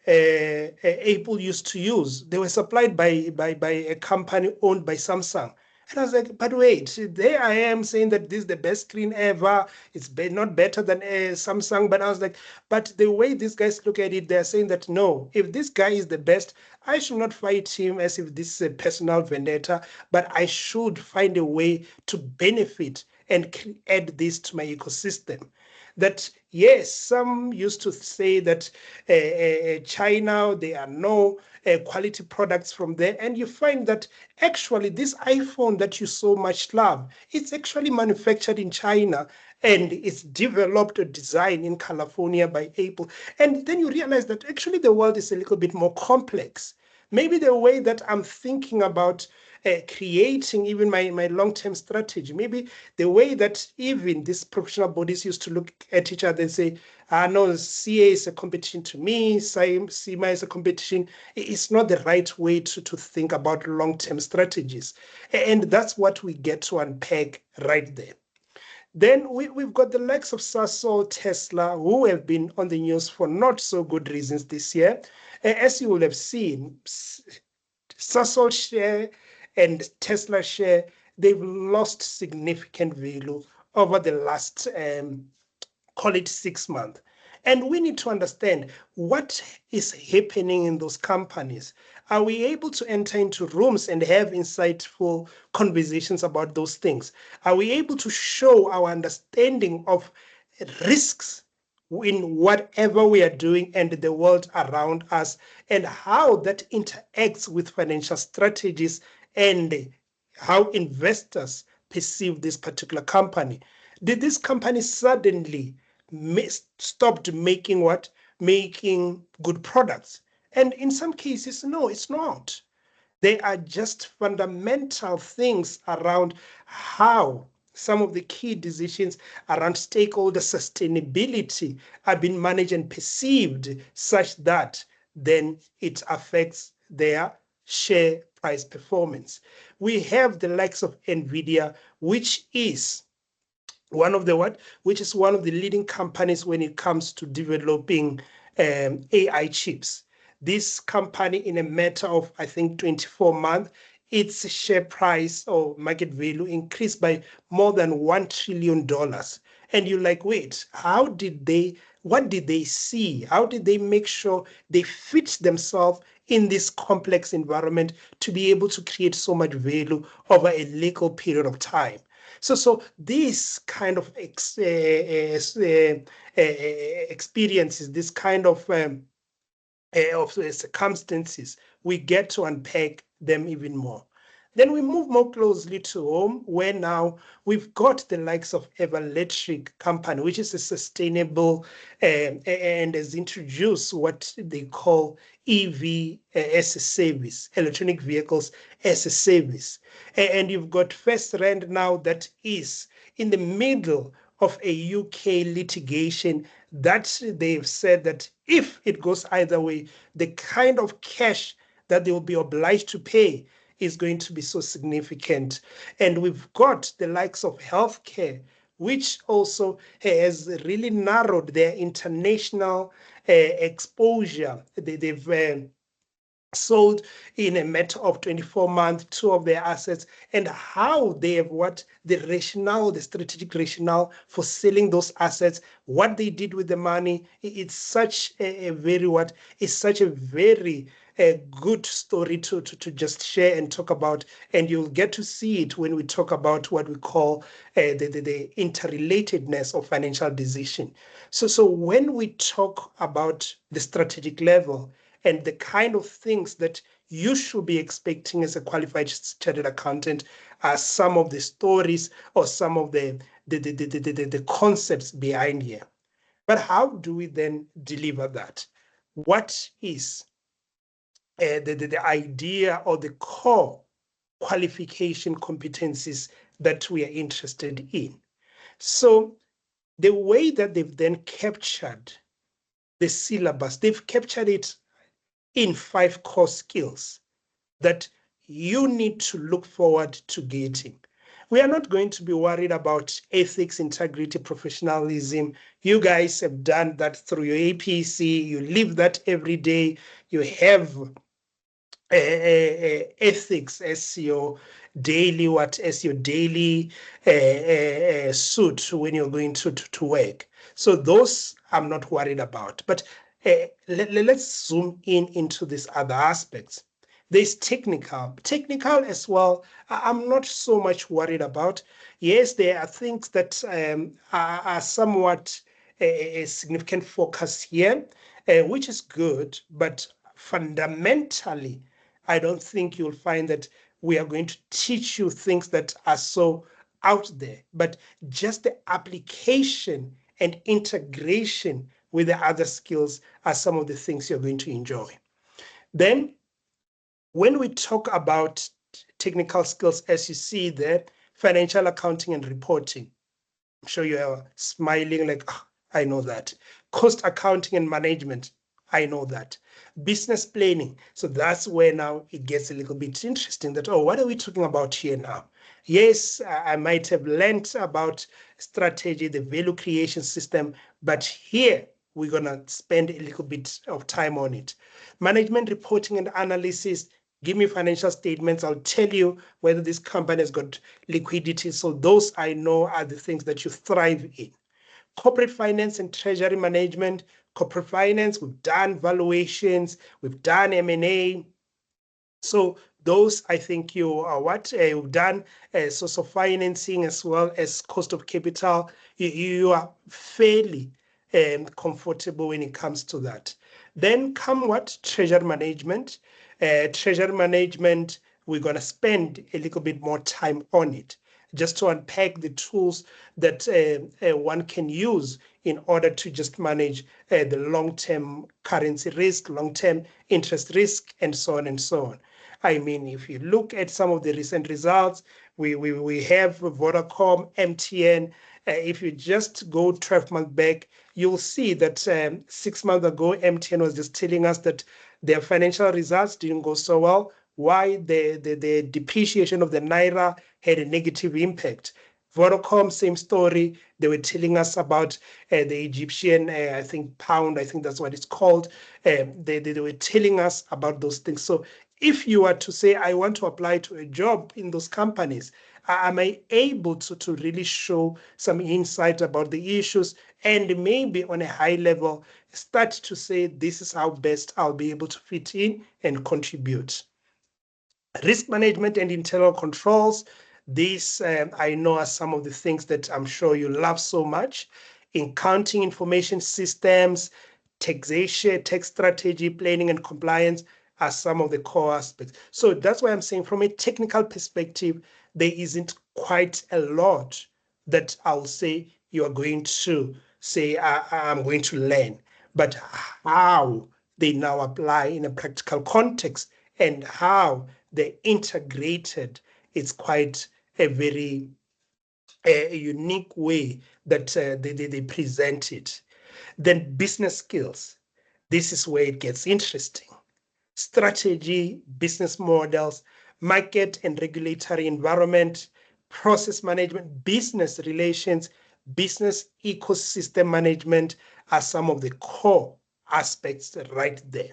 Apple used to use, they were supplied by a company owned by Samsung. And I was like, but wait, there I am saying that this is the best screen ever. It's not better than Samsung. But I was like, but the way these guys look at it, they're saying that no, if this guy is the best, I should not fight him as if this is a personal vendetta, but I should find a way to benefit and add this to my ecosystem. That yes, some used to say that China, there are no quality products from there, and you find that actually this iPhone that you so much love, it's actually manufactured in China and it's developed or designed in California by Apple. And then you realize that actually the world is a little bit more complex. Maybe the way that I'm thinking about creating even my long-term strategy, maybe the way that even these professional bodies used to look at each other and say, no, CA is a competition to me, CIMA is a competition. It's not the right way to think about long-term strategies. And that's what we get to unpack right there. Then we've got the likes of Sasol, Tesla, who have been on the news for not so good reasons this year. As you will have seen, Sasol share and Tesla share, they've lost significant value over the last, call it 6 months. And we need to understand what is happening in those companies. Are we able to enter into rooms and have insightful conversations about those things? Are we able to show our understanding of risks in whatever we are doing and the world around us, and how that interacts with financial strategies and how investors perceive this particular company? Did this company suddenly stopped making what? Making good products? And in some cases, no, it's not. They are just fundamental things around how some of the key decisions around stakeholder sustainability are being managed and perceived such that then it affects their share price performance. We have the likes of NVIDIA, which is one of the leading companies when it comes to developing AI chips. This company, in a matter of, I think, 24 months, its share price or market value increased by more than $1 trillion. And you're like, wait, what did they see? How did they make sure they fit themselves in this complex environment to be able to create so much value over a little period of time? So this kind of experiences, this kind of circumstances, we get to unpack them even more. Then we move more closely to home, where now we've got the likes of Electric Company, which is a sustainable and has introduced what they call EV as a service, electronic vehicles as a service. And you've got First Rand now that is in the middle of a UK litigation that they've said that if it goes either way, the kind of cash that they will be obliged to pay is going to be so significant. And we've got the likes of healthcare, which also has really narrowed their international exposure. They've sold in a matter of 24 months, two of their assets, and how they have what the rationale, the strategic rationale for selling those assets, what they did with the money. It's such a very what is such a very good story to just share and talk about, and you'll get to see it when we talk about what we call the interrelatedness of financial decision. So when we talk about the strategic level, and the kind of things that you should be expecting as a qualified chartered accountant are some of the stories or some of the concepts behind here. But how do we then deliver that? What is the idea or the core qualification competencies that we are interested in? So the way that they've then captured the syllabus, they've captured it in 5 core skills that you need to look forward to getting. We are not going to be worried about ethics, integrity, professionalism. You guys have done that through your APC. You live that every day. You have ethics as your daily suit when you're going to work. So those I'm not worried about. But let's zoom in into these other aspects. There's technical as well. I'm not so much worried about. Yes, there are things that are somewhat a significant focus here, which is good, but fundamentally, I don't think you'll find that we are going to teach you things that are so out there, but just the application and integration with the other skills are some of the things you're going to enjoy. Then, when we talk about technical skills, as you see there, financial accounting and reporting, I'm sure you are smiling like, oh, I know that. Cost accounting and management, I know that. Business planning. So that's where now it gets a little bit interesting that, oh, what are we talking about here now? Yes, I might have learned about strategy, the value creation system, but here we're going to spend a little bit of time on it. Management reporting and analysis. Give me financial statements. I'll tell you whether this company has got liquidity. So those I know are the things that you thrive in. Corporate finance and treasury management. Corporate finance, we've done valuations, we've done M&A. So those, I think you are what you've done, source of financing as well as cost of capital. You are fairly comfortable when it comes to that. Then come what? Treasury management. Treasury management, we're going to spend a little bit more time on it, just to unpack the tools that one can use in order to just manage the long-term currency risk, long-term interest risk, and so on and so on. I mean, if you look at some of the recent results, we have Vodacom, MTN. If you just go 12 months back, you'll see that 6 months ago, MTN was just telling us that their financial results didn't go so well. Why? The depreciation of the Naira had a negative impact. Vodacom, same story. They were telling us about the Egyptian, I think, pound, I think that's what it's called. They were telling us about those things. So if you are to say, I want to apply to a job in those companies, am I able to really show some insight about the issues and maybe on a high level start to say, this is how best I'll be able to fit in and contribute. Risk management and internal controls. These, I know, are some of the things that I'm sure you love so much. In counting information systems, taxation, tax strategy, planning, and compliance are some of the core aspects. So that's why I'm saying from a technical perspective, there isn't quite a lot that I'll say you are going to say, I'm going to learn, but how they now apply in a practical context and how they're integrated, it's quite a very unique way that they present it. Then business skills. This is where it gets interesting. Strategy, business models, market and regulatory environment, process management, business relations, business ecosystem management are some of the core aspects right there.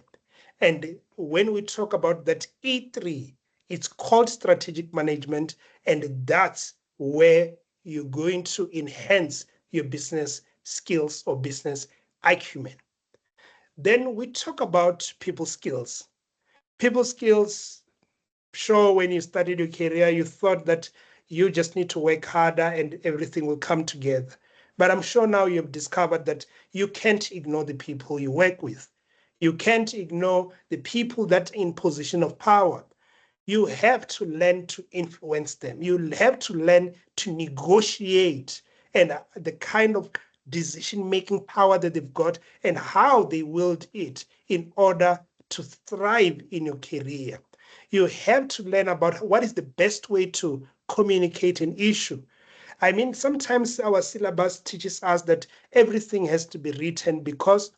And when we talk about that E3, it's called strategic management, and that's where you're going to enhance your business skills or business acumen. Then we talk about people skills. People skills, sure, when you started your career, you thought that you just need to work harder and everything will come together. But I'm sure now you've discovered that you can't ignore the people you work with. You can't ignore the people that are in position of power. You have to learn to influence them. You have to learn to negotiate and the kind of decision-making power that they've got and how they wield it in order to thrive in your career. You have to learn about what is the best way to communicate an issue. I mean, sometimes our syllabus teaches us that everything has to be written because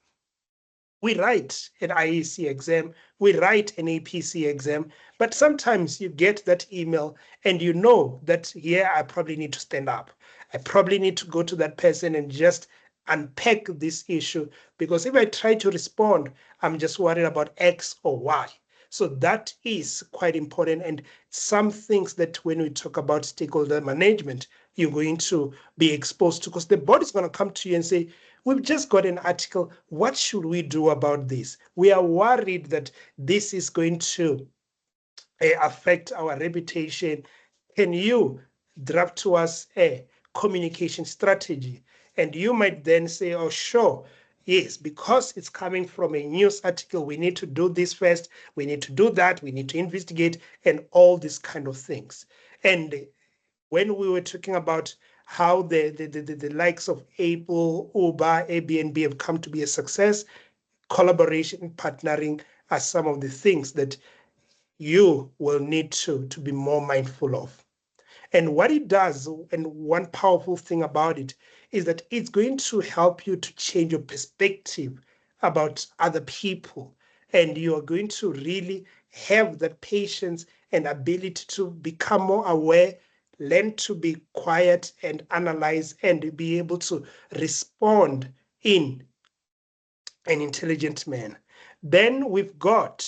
we write an IEC exam, we write an APC exam, but sometimes you get that email and you know that, yeah, I probably need to stand up. I probably need to go to that person and just unpack this issue, because if I try to respond, I'm just worried about X or Y. So that is quite important. And some things that when we talk about stakeholder management, you're going to be exposed to, because the body's going to come to you and say, we've just got an article. What should we do about this? We are worried that this is going to affect our reputation. Can you draft to us a communication strategy? And you might then say, oh, sure. Yes, because it's coming from a news article, we need to do this first, we need to do that, we need to investigate, and all these kind of things. And when we were talking about how the likes of Apple, Uber, Airbnb have come to be a success, collaboration, partnering are some of the things that you will need to be more mindful of. And what it does, and one powerful thing about it, is that it's going to help you to change your perspective about other people. And you are going to really have that patience and ability to become more aware, learn to be quiet and analyze, and be able to respond in an intelligent man. Then we've got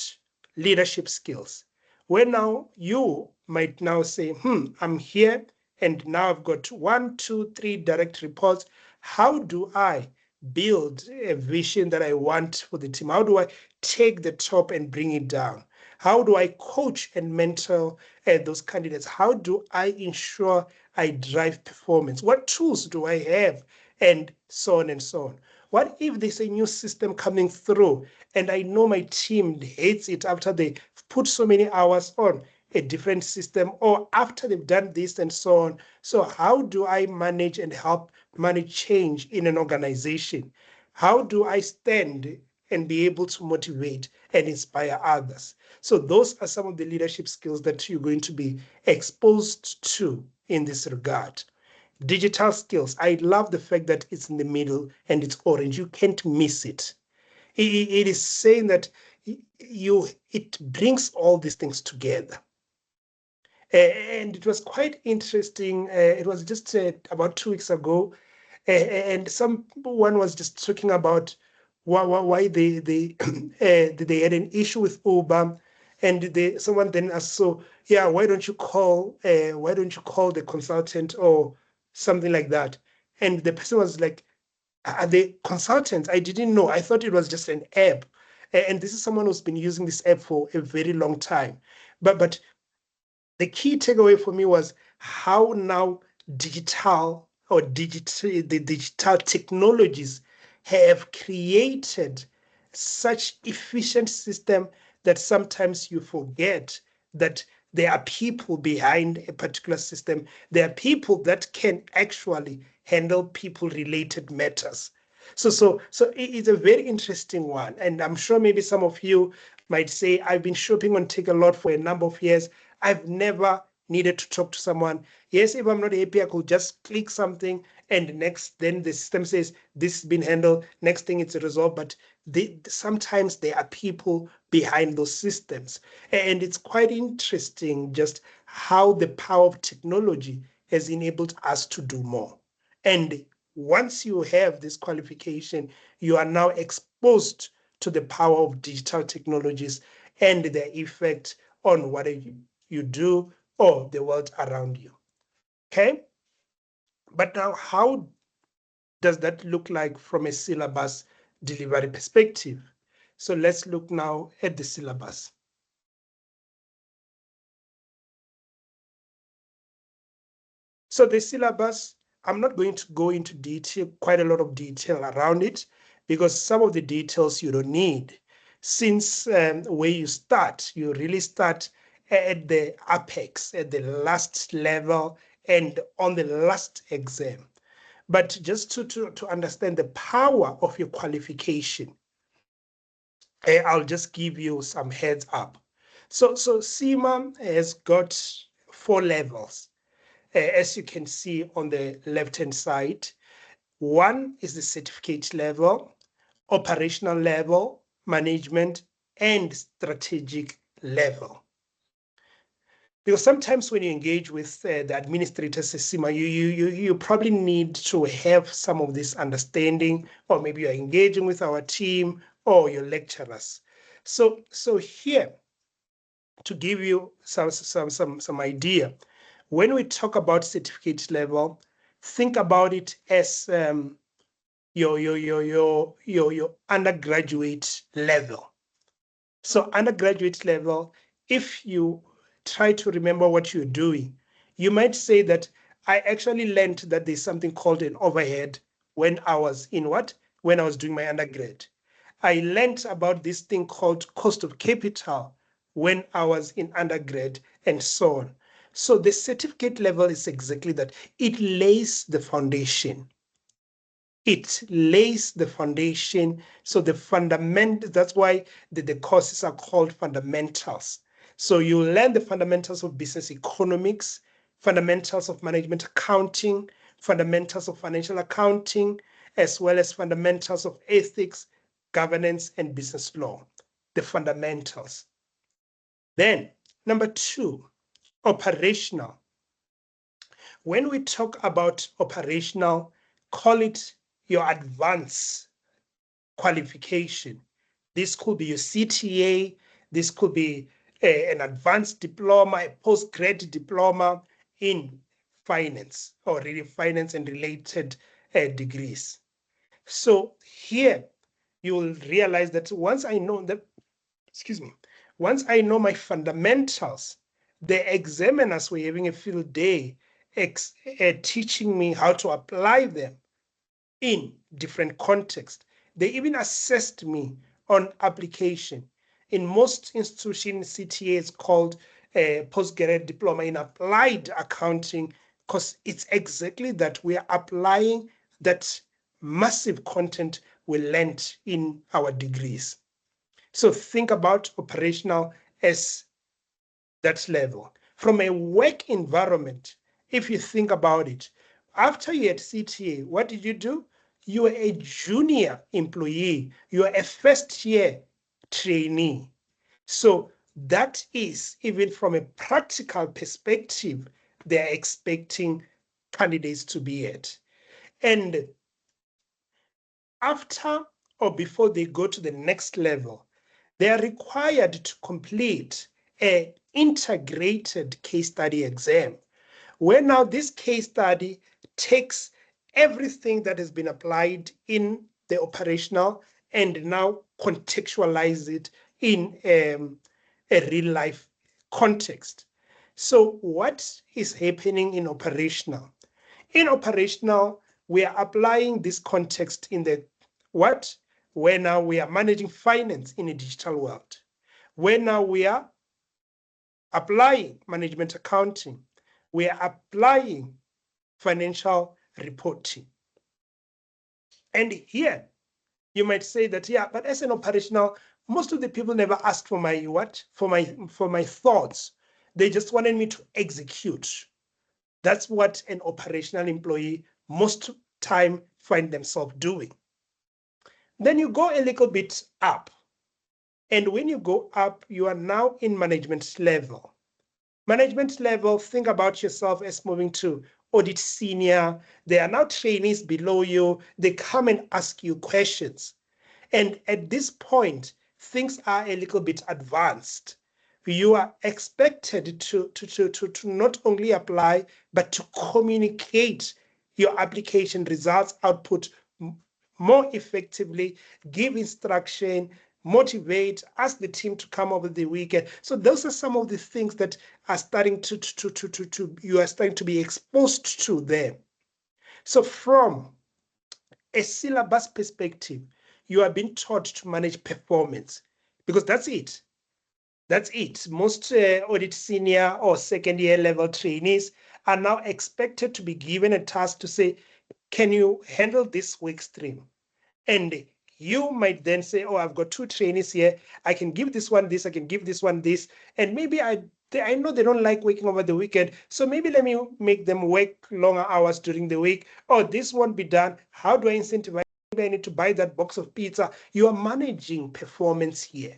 leadership skills, where now you might now say, I'm here and now I've got 1, 2, 3 direct reports. How do I build a vision that I want for the team? How do I take the top and bring it down? How do I coach and mentor those candidates? How do I ensure I drive performance? What tools do I have? And so on and so on. What if there's a new system coming through and I know my team hates it after they put so many hours on a different system, or after they've done this and so on? So how do I manage and help manage change in an organization? How do I stand and be able to motivate and inspire others? So those are some of the leadership skills that you're going to be exposed to in this regard. Digital skills. I love the fact that it's in the middle and it's orange. You can't miss it. It is saying that it brings all these things together. And it was quite interesting. It was just about 2 weeks ago, and someone was just talking about why they they had an issue with Uber, and someone then asked, so yeah, why don't you call the consultant or something like that? And the person was like, are they consultants? I didn't know. I thought it was just an app. And this is someone who's been using this app for a very long time. But the key takeaway for me was how now the digital technologies have created such efficient system that sometimes you forget that there are people behind a particular system. There are people that can actually handle people related matters. So it's a very interesting one. And I'm sure maybe some of you might say, I've been shopping on Take a Lot for a number of years. I've never needed to talk to someone. Yes, if I'm not happy, I could just click something and then the system says this has been handled. Next thing it's resolved. But sometimes there are people behind those systems. And it's quite interesting just how the power of technology has enabled us to do more. And once you have this qualification, you are now exposed to the power of digital technologies and their effect on what you do or the world around you. Okay? But now, how does that look like from a syllabus delivery perspective? So let's look now at the syllabus. So the syllabus, I'm not going to go into detail, quite a lot of detail around it, because some of the details you don't need. Since where you start, you really start at the apex, at the last level, and on the last exam. But just to understand the power of your qualification, I'll just give you some heads up. So CIMA has got 4 levels. As you can see on the left-hand side, 1 is the certificate level, operational level, management, and strategic level. Because sometimes when you engage with the administrators at CIMA, you probably need to have some of this understanding, or maybe you're engaging with our team or your lecturers. So here, to give you some idea, when we talk about certificate level, think about it as your undergraduate level. So undergraduate level, if you try to remember what you're doing, you might say that I actually learned that there's something called an overhead when I was in what? When I was doing my undergrad. I learned about this thing called cost of capital when I was in undergrad and so on. So the certificate level is exactly that. It lays the foundation. It lays the foundation. So the fundament, that's why the courses are called fundamentals. So you learn the fundamentals of business economics, fundamentals of management accounting, fundamentals of financial accounting, as well as fundamentals of ethics, governance, and business law. The fundamentals. Then, number 2, operational. When we talk about operational, call it your advanced qualification. This could be your CTA, this could be an advanced diploma, a postgrad diploma in finance, or really finance and related degrees. So here you will realize that once I know that, once I know my fundamentals, the examiners were having a field day teaching me how to apply them in different contexts. They even assessed me on application. In most institutions, CTA is called a postgraduate diploma in applied accounting, because it's exactly that we are applying that massive content we learned in our degrees. So think about operational as that level. From a work environment, if you think about it, after you had CTA, what did you do? You were a junior employee. You are a first year trainee. So that is, even from a practical perspective, they're expecting candidates to be at. And after or before they go to the next level, they are required to complete an integrated case study exam, where now this case study takes everything that has been applied in the operational and now contextualize it in a real life context. So what is happening in operational? In operational, we are applying this context in the what? Where now we are managing finance in a digital world. Where now we are applying management accounting. We are applying financial reporting. And here you might say that, yeah, but as an operational, most of the people never asked for my what? For my thoughts. They just wanted me to execute. That's what an operational employee most time find themselves doing. Then you go a little bit up. And when you go up, you are now in management level. Management level, think about yourself as moving to audit senior. There are now trainees below you. They come and ask you questions. And at this point, things are a little bit advanced. You are expected to not only apply, but to communicate your application results output more effectively, give instruction, motivate, ask the team to come over the weekend. So those are some of the things that are starting you are starting to be exposed to them. So from a syllabus perspective, you are being taught to manage performance because that's it. That's it. Most audit senior or second year level trainees are now expected to be given a task to say, can you handle this work stream? And you might then say, oh, I've got 2 trainees here. I can give this one this, I can give this one this. And maybe I know they don't like working over the weekend. So maybe let me make them work longer hours during the week. Oh, this won't be done. How do I incentivize? Maybe I need to buy that box of pizza. You are managing performance here.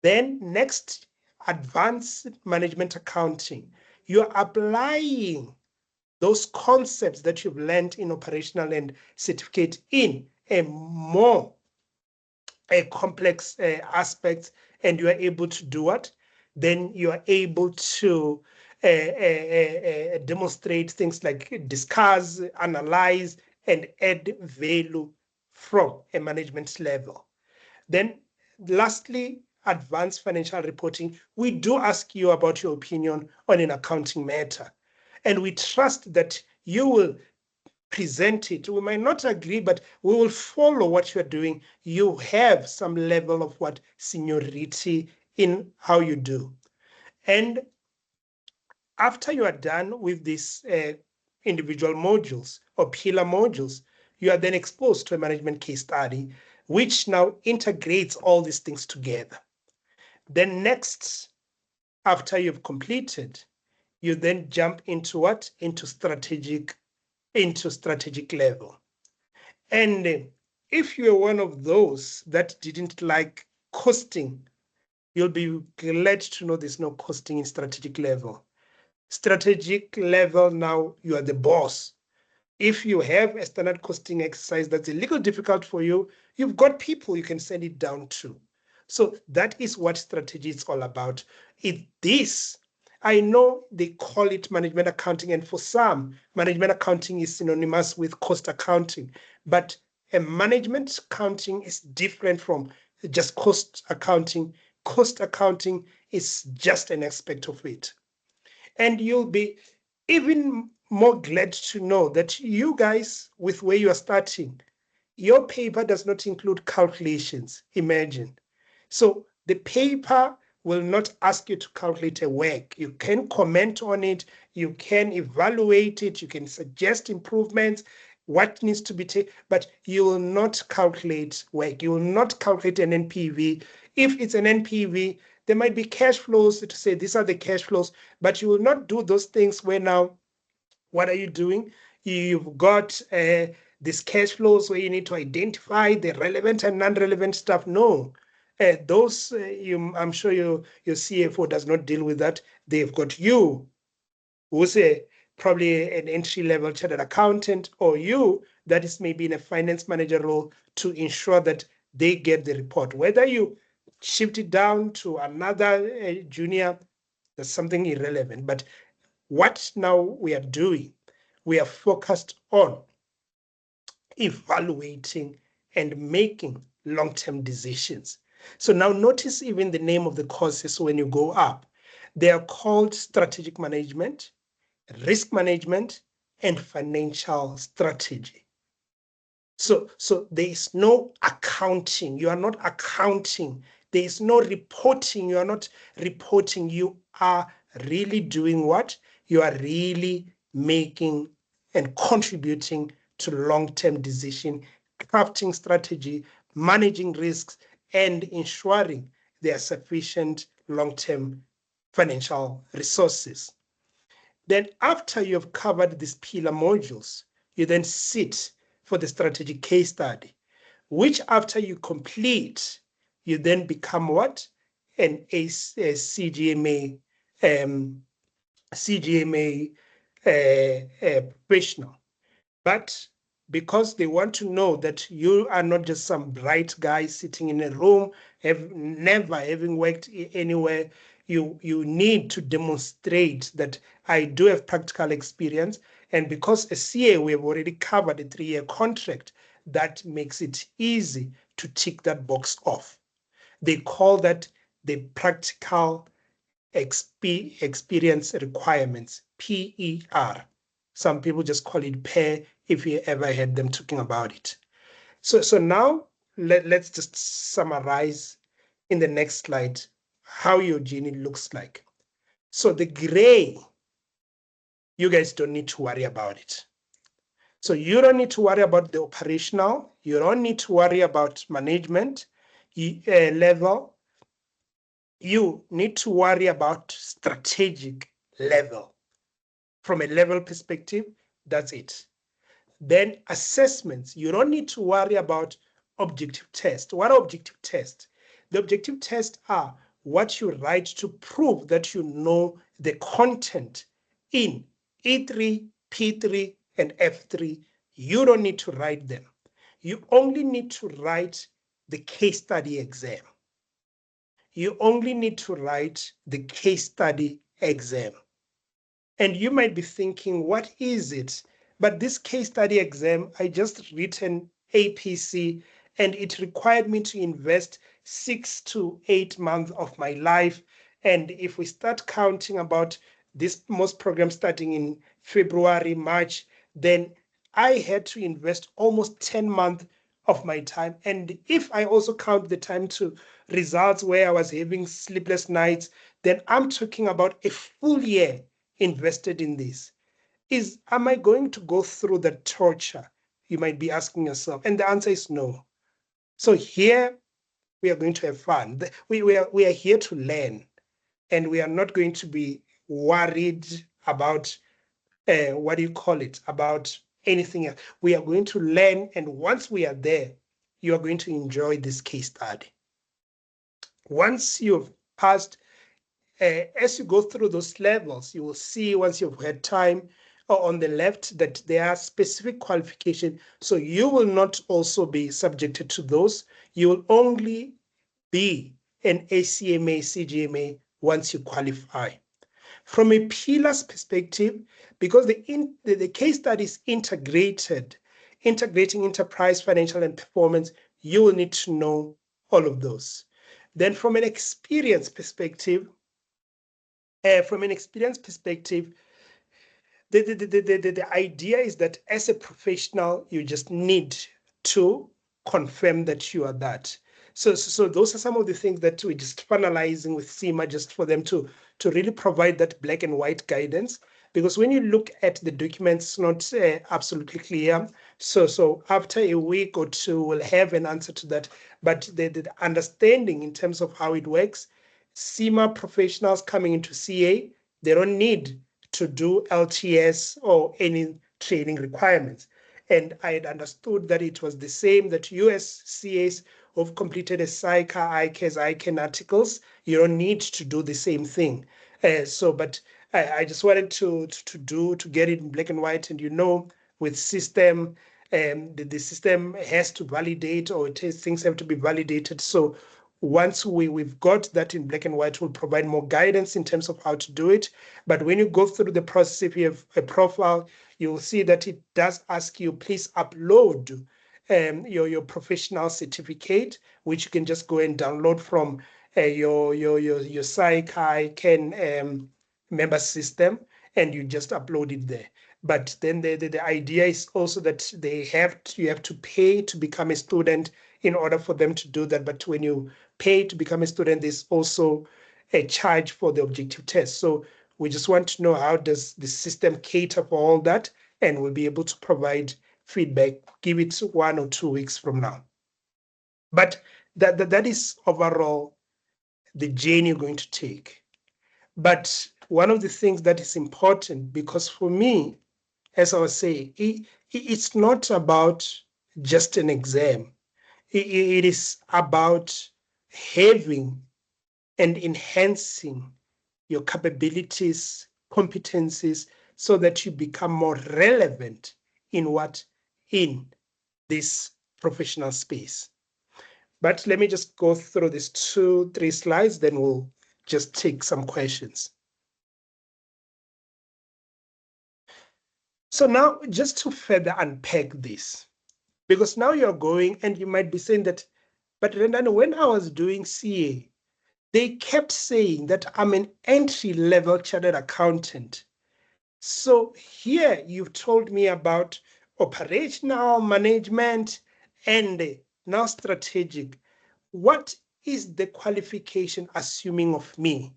Then next, advanced management accounting. You're applying those concepts that you've learned in operational and certificate in a more complex aspect, and you are able to do what? Then you are able to demonstrate things like discuss, analyze, and add value from a management level. Then lastly, advanced financial reporting. We do ask you about your opinion on an accounting matter, and we trust that you will present it. We might not agree, but we will follow what you're doing. You have some level of what seniority in how you do. And after you are done with these individual modules or pillar modules, you are then exposed to a management case study, which now integrates all these things together. Then next, after you've completed, you then jump into what? Into strategic level. And if you're one of those that didn't like costing, you'll be glad to know there's no costing in strategic level. Strategic level, now you are the boss. If you have a standard costing exercise that's a little difficult for you, you've got people you can send it down to. So that is what strategy is all about. I know they call it management accounting, and for some, management accounting is synonymous with cost accounting, but a management accounting is different from just cost accounting. Cost accounting is just an aspect of it. And you'll be even more glad to know that you guys, with where you are starting, your paper does not include calculations, imagine. So the paper will not ask you to calculate a work. You can comment on it, you can evaluate it, you can suggest improvements, what needs to be taken, but you will not calculate work. You will not calculate an NPV. If it's an NPV, there might be cash flows to say these are the cash flows, but you will not do those things where now, what are you doing? You've got these cash flows where you need to identify the relevant and non-relevant stuff. No, I'm sure your CFO does not deal with that. They've got you, who's probably an entry-level chartered accountant, or you that is maybe in a finance manager role to ensure that they get the report. Whether you shift it down to another junior, that's something irrelevant. But what now we are doing, we are focused on evaluating and making long-term decisions. So now notice even the name of the courses when you go up. They are called strategic management, risk management, and financial strategy. So there is no accounting. You are not accounting. There is no reporting. You are not reporting. You are really doing what? You are really making and contributing to long-term decision, crafting strategy, managing risks, and ensuring there are sufficient long-term financial resources. Then after you've covered these pillar modules, you then sit for the strategic case study, which after you complete, you then become what? A CGMA, CGMA professional. But because they want to know that you are not just some bright guy sitting in a room, never having worked anywhere, you need to demonstrate that I do have practical experience. And because a CA, we have already covered a 3-year contract, that makes it easy to tick that box off. They call that the practical experience requirements, PER. Some people just call it PER if you ever heard them talking about it. So now let's just summarize in the next slide how your journey looks like. So the gray, you guys don't need to worry about it. So you don't need to worry about the operational. You don't need to worry about management level. You need to worry about strategic level. From a level perspective, that's it. Then assessments, you don't need to worry about objective tests. What are objective tests? The objective tests are what you write to prove that you know the content in E3, P3, and F3. You don't need to write them. You only need to write the case study exam. You only need to write the case study exam. And you might be thinking, what is it? But this case study exam, I just written APC, and it required me to invest 6 to 8 months of my life. And if we start counting about this most program starting in February, March, then I had to invest almost 10 months of my time. And if I also count the time to results where I was having sleepless nights, then I'm talking about a full year invested in this. Am I going to go through the torture? You might be asking yourself. And the answer is no. So here we are going to have fun. We are here to learn, and we are not going to be worried about what do you call it, about anything else. We are going to learn, and once we are there, you are going to enjoy this case study. Once you've passed, as you go through those levels, you will see once you've had time on the left that there are specific qualifications. So you will not also be subjected to those. You will only be an ACMA, CGMA once you qualify. From a pillars perspective, because the case study is integrating enterprise, financial, and performance, you will need to know all of those. Then from an experience perspective, the idea is that as a professional, you just need to confirm that you are that. So those are some of the things that we're just finalizing with CIMA, just for them to really provide that black and white guidance. Because when you look at the documents, it's not absolutely clear. So after a week or two, we'll have an answer to that. But the understanding in terms of how it works, CIMA professionals coming into CA, they don't need to do LTS or any training requirements. And I had understood that it was the same that US CAs who've completed a CICA, ICAS, ICAN articles, you don't need to do the same thing. But I just wanted to get it in black and white, and with system, the system has to validate, or things have to be validated. So once we've got that in black and white, we'll provide more guidance in terms of how to do it. But when you go through the process, if you have a profile, you will see that it does ask you, please upload your professional certificate, which you can just go and download from your Can member system, and you just upload it there. But then the idea is also that you have to pay to become a student in order for them to do that. But when you pay to become a student, there's also a charge for the objective test. So we just want to know, how does the system cater for all that? And we'll be able to provide feedback, give it 1 or 2 weeks from now. But that is overall the journey you're going to take. But one of the things that is important, because for me, as I was saying, it's not about just an exam. It is about having and enhancing your capabilities, competencies, so that you become more relevant in this professional space. But let me just go through these 2-3 slides, then we'll just take some questions. So now, just to further unpack this, because now you're going and you might be saying that, but Rendan, when I was doing CA, they kept saying that I'm an entry-level chartered accountant. So here you've told me about operational management and now strategic. What is the qualification assuming of me?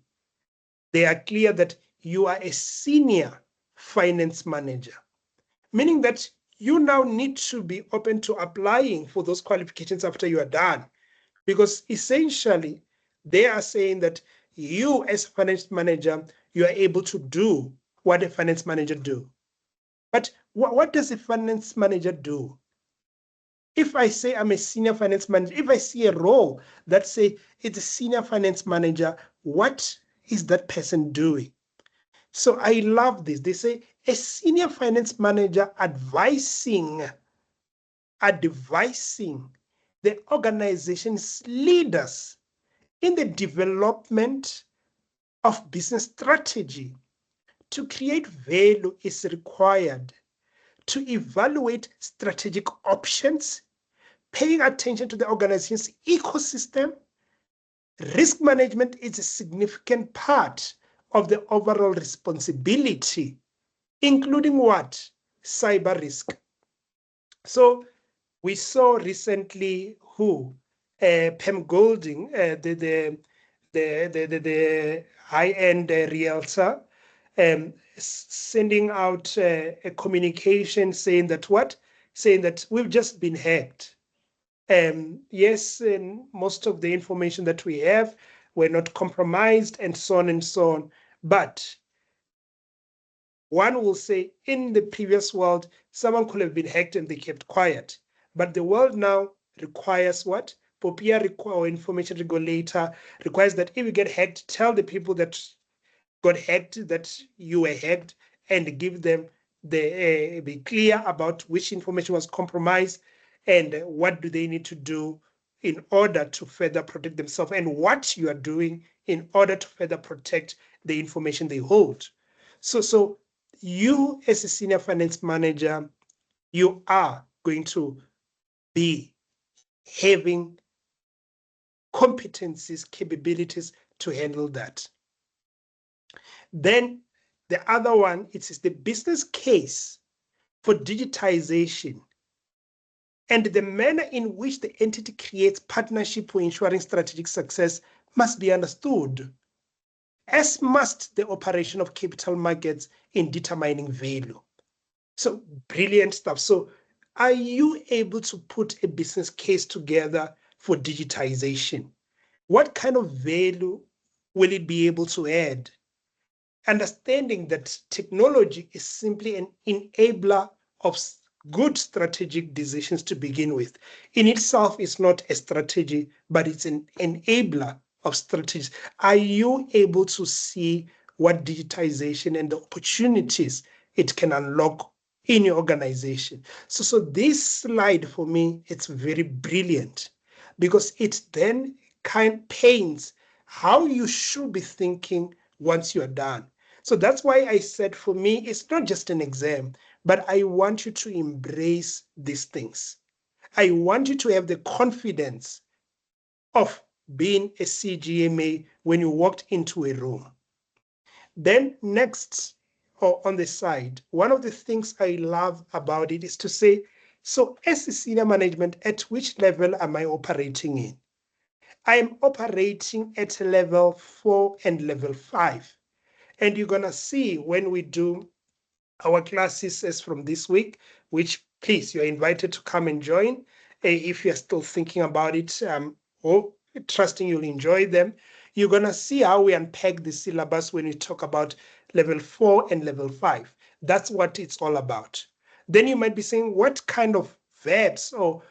They are clear that you are a senior finance manager, meaning that you now need to be open to applying for those qualifications after you are done. Because essentially, they are saying that you, as a finance manager, you are able to do what a finance manager do. But what does a finance manager do? If I say I'm a senior finance manager, if I see a role that say it's a senior finance manager, what is that person doing? So I love this. They say a senior finance manager advising the organization's leaders in the development of business strategy. To create value is required to evaluate strategic options, paying attention to the organization's ecosystem. Risk management is a significant part of the overall responsibility, including what? Cyber risk. So we saw recently Pam Golding, the high-end realtor, sending out a communication saying that saying that we've just been hacked. Yes, and most of the information that we have, we're not compromised, and so on and so on. But one will say, in the previous world, someone could have been hacked and they kept quiet. But the world now requires what? POPIA or information regulator requires that if you get hacked, tell the people that got hacked that you were hacked, and give them be clear about which information was compromised and what do they need to do in order to further protect themselves, and what you are doing in order to further protect the information they hold. So you, as a senior finance manager, you are going to be having competencies, capabilities to handle that. Then the other one, it is the business case for digitization and the manner in which the entity creates partnership for ensuring strategic success must be understood, as must the operation of capital markets in determining value. So brilliant stuff. So are you able to put a business case together for digitization? What kind of value will it be able to add? Understanding that technology is simply an enabler of good strategic decisions to begin with. In itself, it's not a strategy, but it's an enabler of strategies. Are you able to see what digitization and the opportunities it can unlock in your organization? So this slide for me, it's very brilliant, because it then paints how you should be thinking once you're done. So that's why I said, for me, it's not just an exam, but I want you to embrace these things. I want you to have the confidence of being a CGMA when you walked into a room. Then next, or on the side, one of the things I love about it is to say, so as a senior management, at which level am I operating in? I am operating at level 4 and level 5. And you're going to see when we do our classes as from this week, which please, you're invited to come and join. If you're still thinking about it, or trusting you'll enjoy them, you're going to see how we unpack the syllabus when we talk about level 4 and level 5. That's what it's all about. Then you might be saying, what kind of verbs or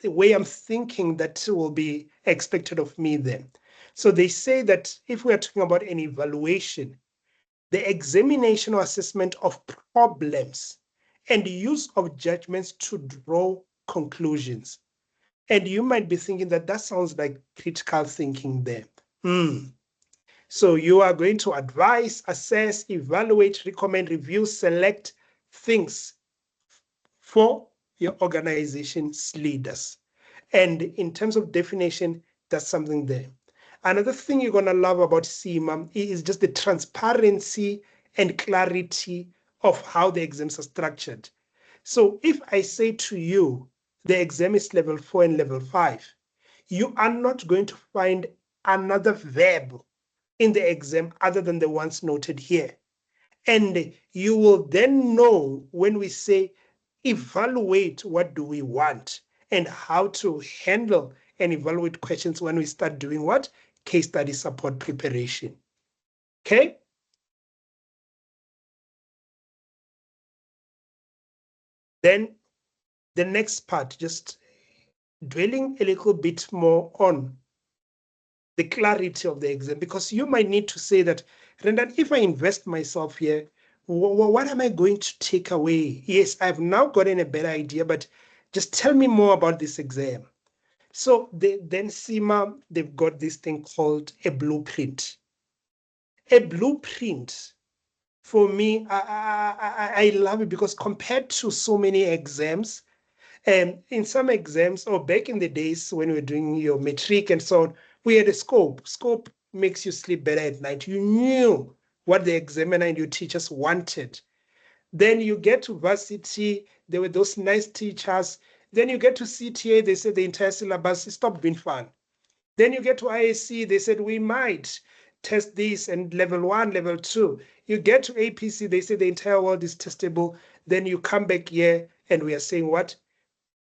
the way I'm thinking that will be expected of me then? So they say that if we are talking about an evaluation, the examination or assessment of problems and the use of judgments to draw conclusions. And you might be thinking that that sounds like critical thinking there. So you are going to advise, assess, evaluate, recommend, review, select things for your organization's leaders. And in terms of definition, that's something there. Another thing you're going to love about CIMA is just the transparency and clarity of how the exams are structured. So if I say to you, the exam is level 4 and level 5, you are not going to find another verb in the exam other than the ones noted here. And you will then know when we say evaluate what do we want and how to handle and evaluate questions when we start doing what? Case study support preparation. Okay? Then the next part, just dwelling a little bit more on the clarity of the exam, because you might need to say that, Rendan, if I invest myself here, what am I going to take away? Yes, I've now gotten a better idea, but just tell me more about this exam. So then CIMA, they've got this thing called a blueprint. A blueprint, for me, I love it because compared to so many exams, in some exams, or back in the days when we were doing your matric and so on, we had a scope. Scope makes you sleep better at night. You knew what the examiner and your teachers wanted. Then you get to varsity, there were those nice teachers. Then you get to CTA, they said the entire syllabus stopped being fun. Then you get to ISC, they said we might test this and level 1, level 2. You get to APC, they say the entire world is testable. Then you come back here and we are saying what?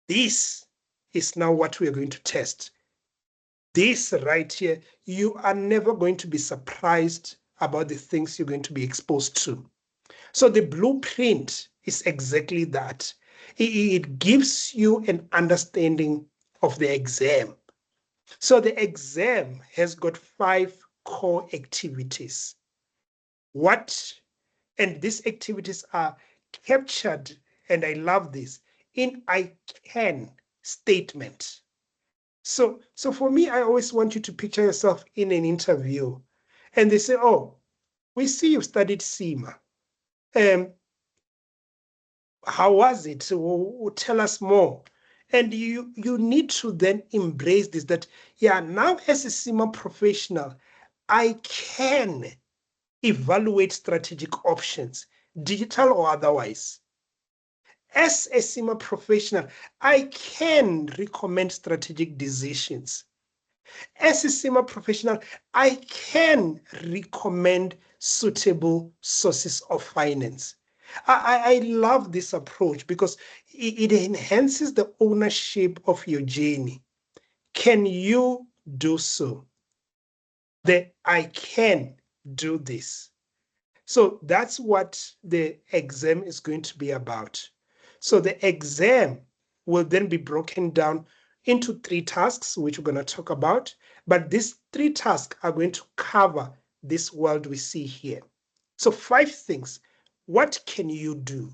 This is now what we are going to test. This right here, you are never going to be surprised about the things you're going to be exposed to. So the blueprint is exactly that. It gives you an understanding of the exam. So the exam has got 5 core activities. And these activities are captured, and I love this, in I can statement. So for me, I always want you to picture yourself in an interview and they say, oh, we see you studied CIMA. How was it? Tell us more. And you need to then embrace this, that, yeah, now as a CIMA professional, I can evaluate strategic options, digital or otherwise. As a CIMA professional, I can recommend strategic decisions. As a CIMA professional, I can recommend suitable sources of finance. I love this approach because it enhances the ownership of your journey. Can you do so? That I can do this. So that's what the exam is going to be about. So the exam will then be broken down into 3 tasks, which we're going to talk about. But these 3 tasks are going to cover this world we see here. So 5 things. What can you do?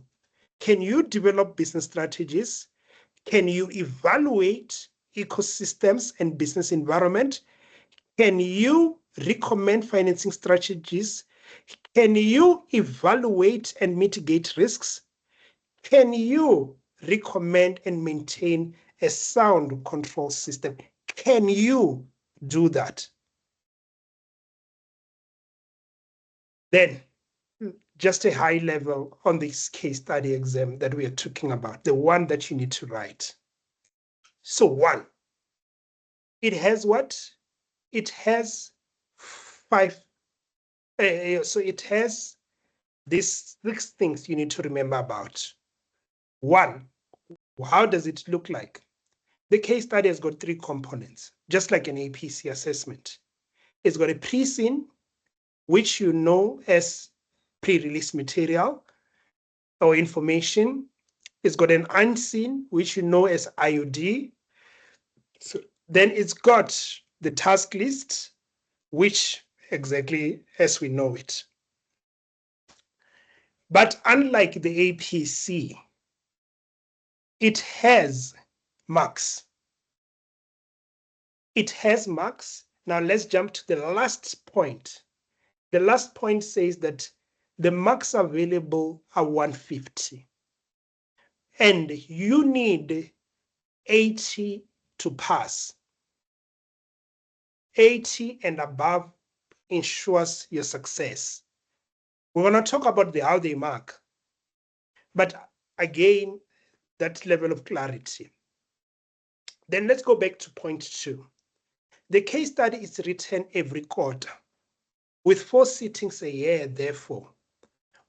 Can you develop business strategies? Can you evaluate ecosystems and business environment? Can you recommend financing strategies? Can you evaluate and mitigate risks? Can you recommend and maintain a sound control system? Can you do that. Then, just a high level on this case study exam that we are talking about, the one that you need to write. So one, it has what? It has five, so it has these 6 things you need to remember about. One, how does it look like? The case study has got 3 components, just like an APC assessment. It's got a pre-scene, which you know as pre-release material or information. It's got an unseen, which you know as IOD. So then it's got the task list, which exactly as we know it. But unlike the APC, it has marks. It has marks. Now let's jump to the last point. The last point says that the marks available are 150. And you need 80 to pass. 80 and above ensures your success. We're going to talk about how they mark. But again, that level of clarity. Then let's go back to point 2. The case study is written every quarter with 4 sittings a year, therefore.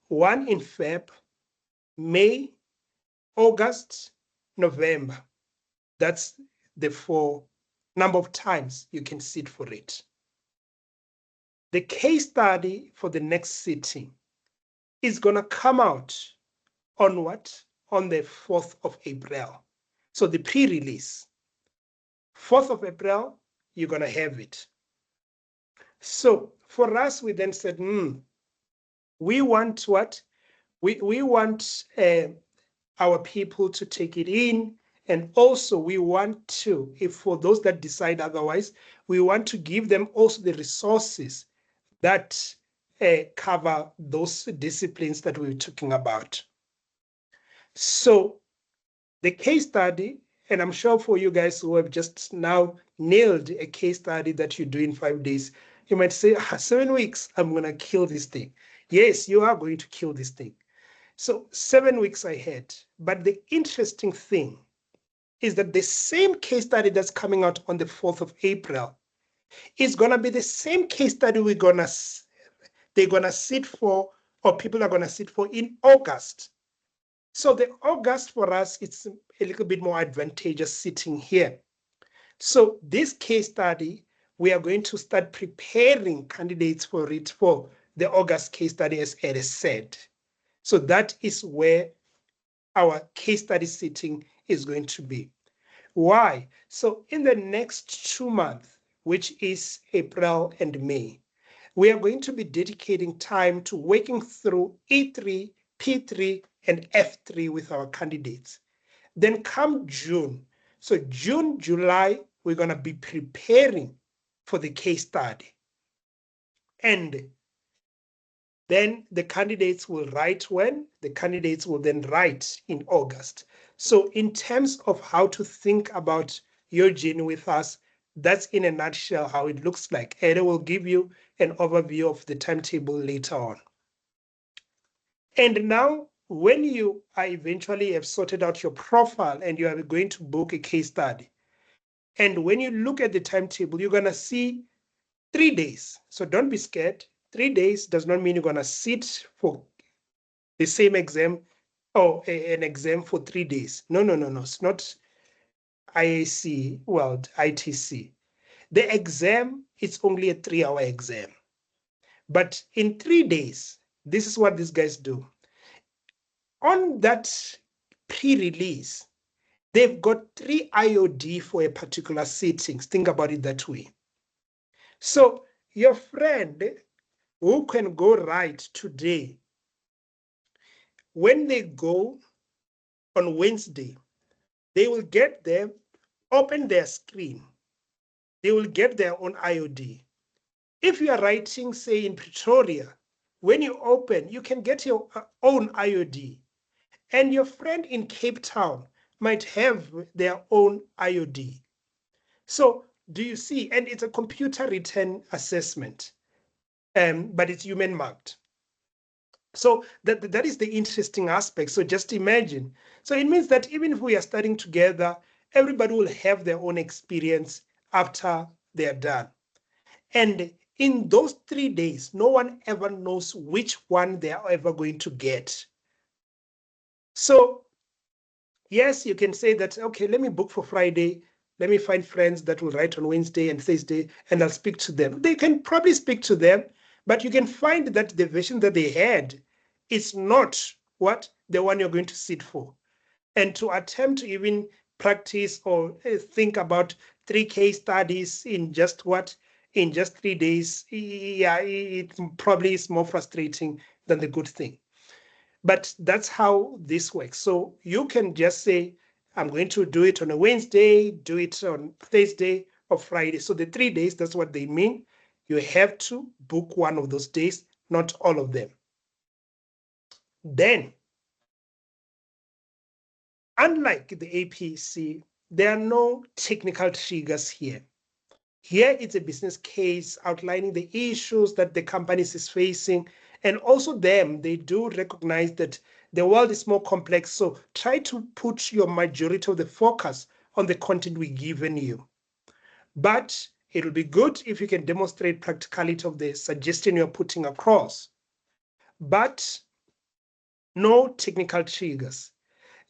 1 in Feb, May, August, November. That's the 4 number of times you can sit for it. The case study for the next sitting is going to come out on what? On the 4th of April. So the pre-release. 4th of April, you're going to have it. So for us, we then said, we want what? We want our people to take it in. And also we want to, if for those that decide otherwise, we want to give them also the resources that cover those disciplines that we were talking about. So the case study, and I'm sure for you guys who have just now nailed a case study that you do in 5 days, you might say, 7 weeks, I'm going to kill this thing. Yes, you are going to kill this thing. So 7 weeks ahead. But the interesting thing is that the same case study that's coming out on the 4th of April is going to be the same case study they're going to sit for, or people are going to sit for in August. So the August for us, it's a little bit more advantageous sitting here. So this case study, we are going to start preparing candidates for it for the August case study, as Ed has said. So that is where our case study sitting is going to be. Why? So in the next 2 months, which is April and May, we are going to be dedicating time to working through E3, P3, and F3 with our candidates. Then come June. So June, July, we're going to be preparing for the case study. And then the candidates will write when? The candidates will then write in August. So in terms of how to think about your journey with us, that's in a nutshell how it looks like. Ada will give you an overview of the timetable later on. And now, when you are eventually have sorted out your profile and you are going to book a case study, and when you look at the timetable, you're going to see 3 days. So don't be scared. 3 days does not mean you're going to sit for the same exam or an exam for 3 days. No. It's not IAC, well, ITC. The exam, it's only a 3-hour exam. But in 3 days, this is what these guys do. On that pre-release, they've got 3 IOD for a particular sitting. Think about it that way. So your friend who can go right today, when they go on Wednesday, they will get there, open their screen. They will get their own IOD. If you are writing, say, in Pretoria, when you open, you can get your own IOD. And your friend in Cape Town might have their own IOD. So do you see? And it's a computer written assessment, but it's human marked. So that is the interesting aspect. So just imagine. So it means that even if we are studying together, everybody will have their own experience after they are done. And in those 3 days, no one ever knows which one they are ever going to get. So yes, you can say that, okay, let me book for Friday. Let me find friends that will write on Wednesday and Thursday, and I'll speak to them. They can probably speak to them, but you can find that the version that they had is not what the one you're going to sit for. And to attempt to even practice or think about 3 case studies in just 3 days, yeah, it probably is more frustrating than the good thing. But that's how this works. So you can just say, I'm going to do it on a Wednesday, do it on Thursday or Friday. So the 3 days, that's what they mean. You have to book one of those days, not all of them. Then, unlike the APC, there are no technical triggers here. Here it's a business case outlining the issues that the company is facing, and also they do recognize that the world is more complex. So try to put your majority of the focus on the content we've given you. But it will be good if you can demonstrate practicality of the suggestion you're putting across. But no technical triggers.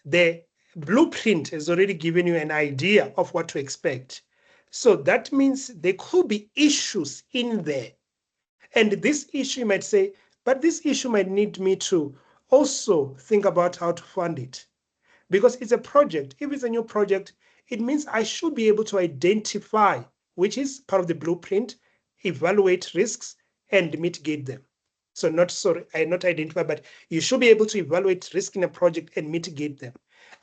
The blueprint has already given you an idea of what to expect. So that means there could be issues in there. And this issue you might say, but this issue might need me to also think about how to fund it. Because it's a project. If it's a new project, it means I should be able to identify, which is part of the blueprint, evaluate risks and mitigate them. So not identify, but you should be able to evaluate risk in a project and mitigate them.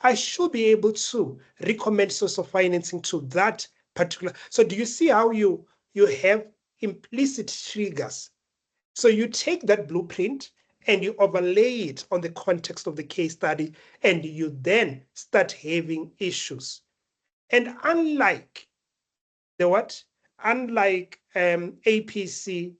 I should be able to recommend source of financing to that particular. So do you see how you have implicit triggers? So you take that blueprint and you overlay it on the context of the case study, and you then start having issues. And unlike APC,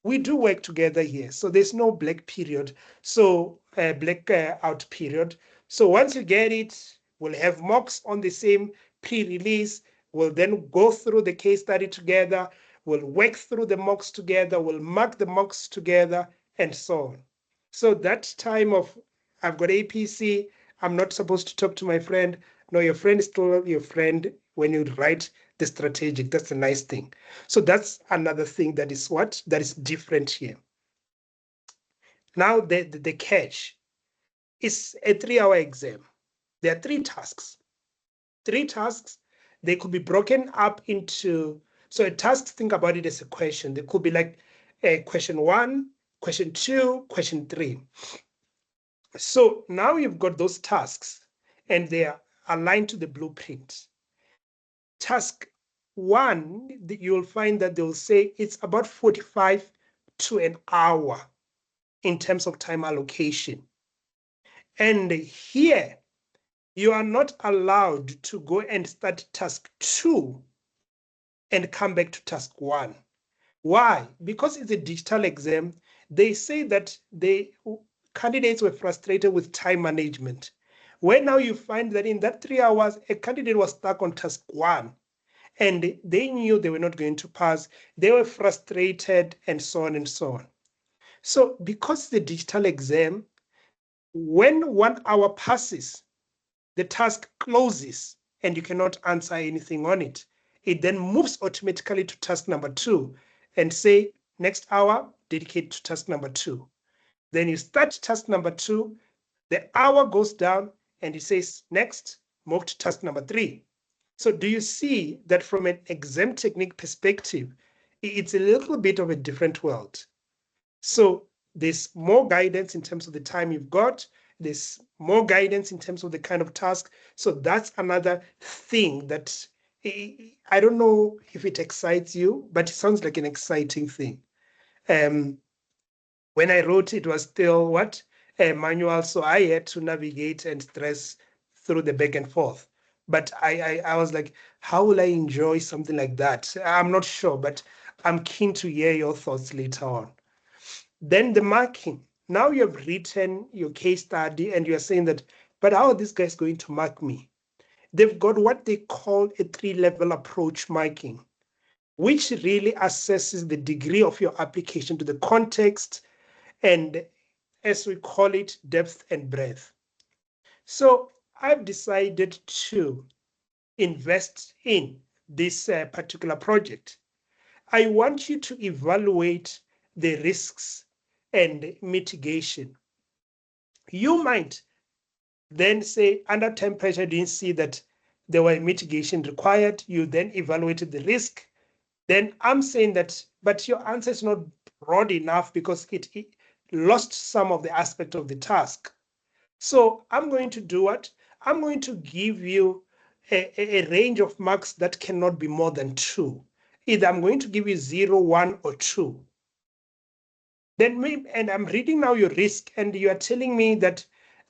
we do work together here. So there's no black period. So black out period. So once you get it, we'll have mocks on the same pre-release. We'll then go through the case study together. We'll work through the mocks together. We'll mark the mocks together and so on. So that time of I've got APC, I'm not supposed to talk to my friend. No, your friend is still your friend when you write the strategic. That's a nice thing. So that's another thing that is different here. Now the catch is a 3-hour exam. There are 3 tasks. 3 tasks, they could be broken up into, so a task, think about it as a question. They could be like question 1, question 2, question 3. So now you've got those tasks and they are aligned to the blueprint. Task 1, you'll find that they'll say it's about 45 to an hour in terms of time allocation. And here, you are not allowed to go and start task 2 and come back to task 1. Why? Because it's a digital exam. They say that the candidates were frustrated with time management. Where now you find that in that 3 hours, a candidate was stuck on task 1 and they knew they were not going to pass. They were frustrated and so on and so on. So because the digital exam, when 1 hour passes, the task closes and you cannot answer anything on it. It then moves automatically to task number 2 and say, next hour, dedicate to task number 2. Then you start task number 2, the hour goes down and it says, next, move to task number 3. So do you see that from an exam technique perspective, it's a little bit of a different world. So there's more guidance in terms of the time you've got. There's more guidance in terms of the kind of task. So that's another thing that I don't know if it excites you, but it sounds like an exciting thing. When I wrote, it was still a manual. So I had to navigate and stress through the back and forth. But I was like, how will I enjoy something like that? I'm not sure, but I'm keen to hear your thoughts later on. Then the marking. Now you have written your case study and you're saying that, but how are these guys going to mark me? They've got what they call a 3-level approach marking, which really assesses the degree of your application to the context and, as we call it, depth and breadth. So I've decided to invest in this particular project. I want you to evaluate the risks and mitigation. You might then say, under time pressure, didn't see that there were mitigation required. You then evaluated the risk. Then I'm saying that, but your answer is not broad enough because it lost some of the aspect of the task. So I'm going to do what? I'm going to give you a range of marks that cannot be more than 2. Either I'm going to give you 0, 1, or 2. Then maybe, and I'm reading now your risk, and you are telling me that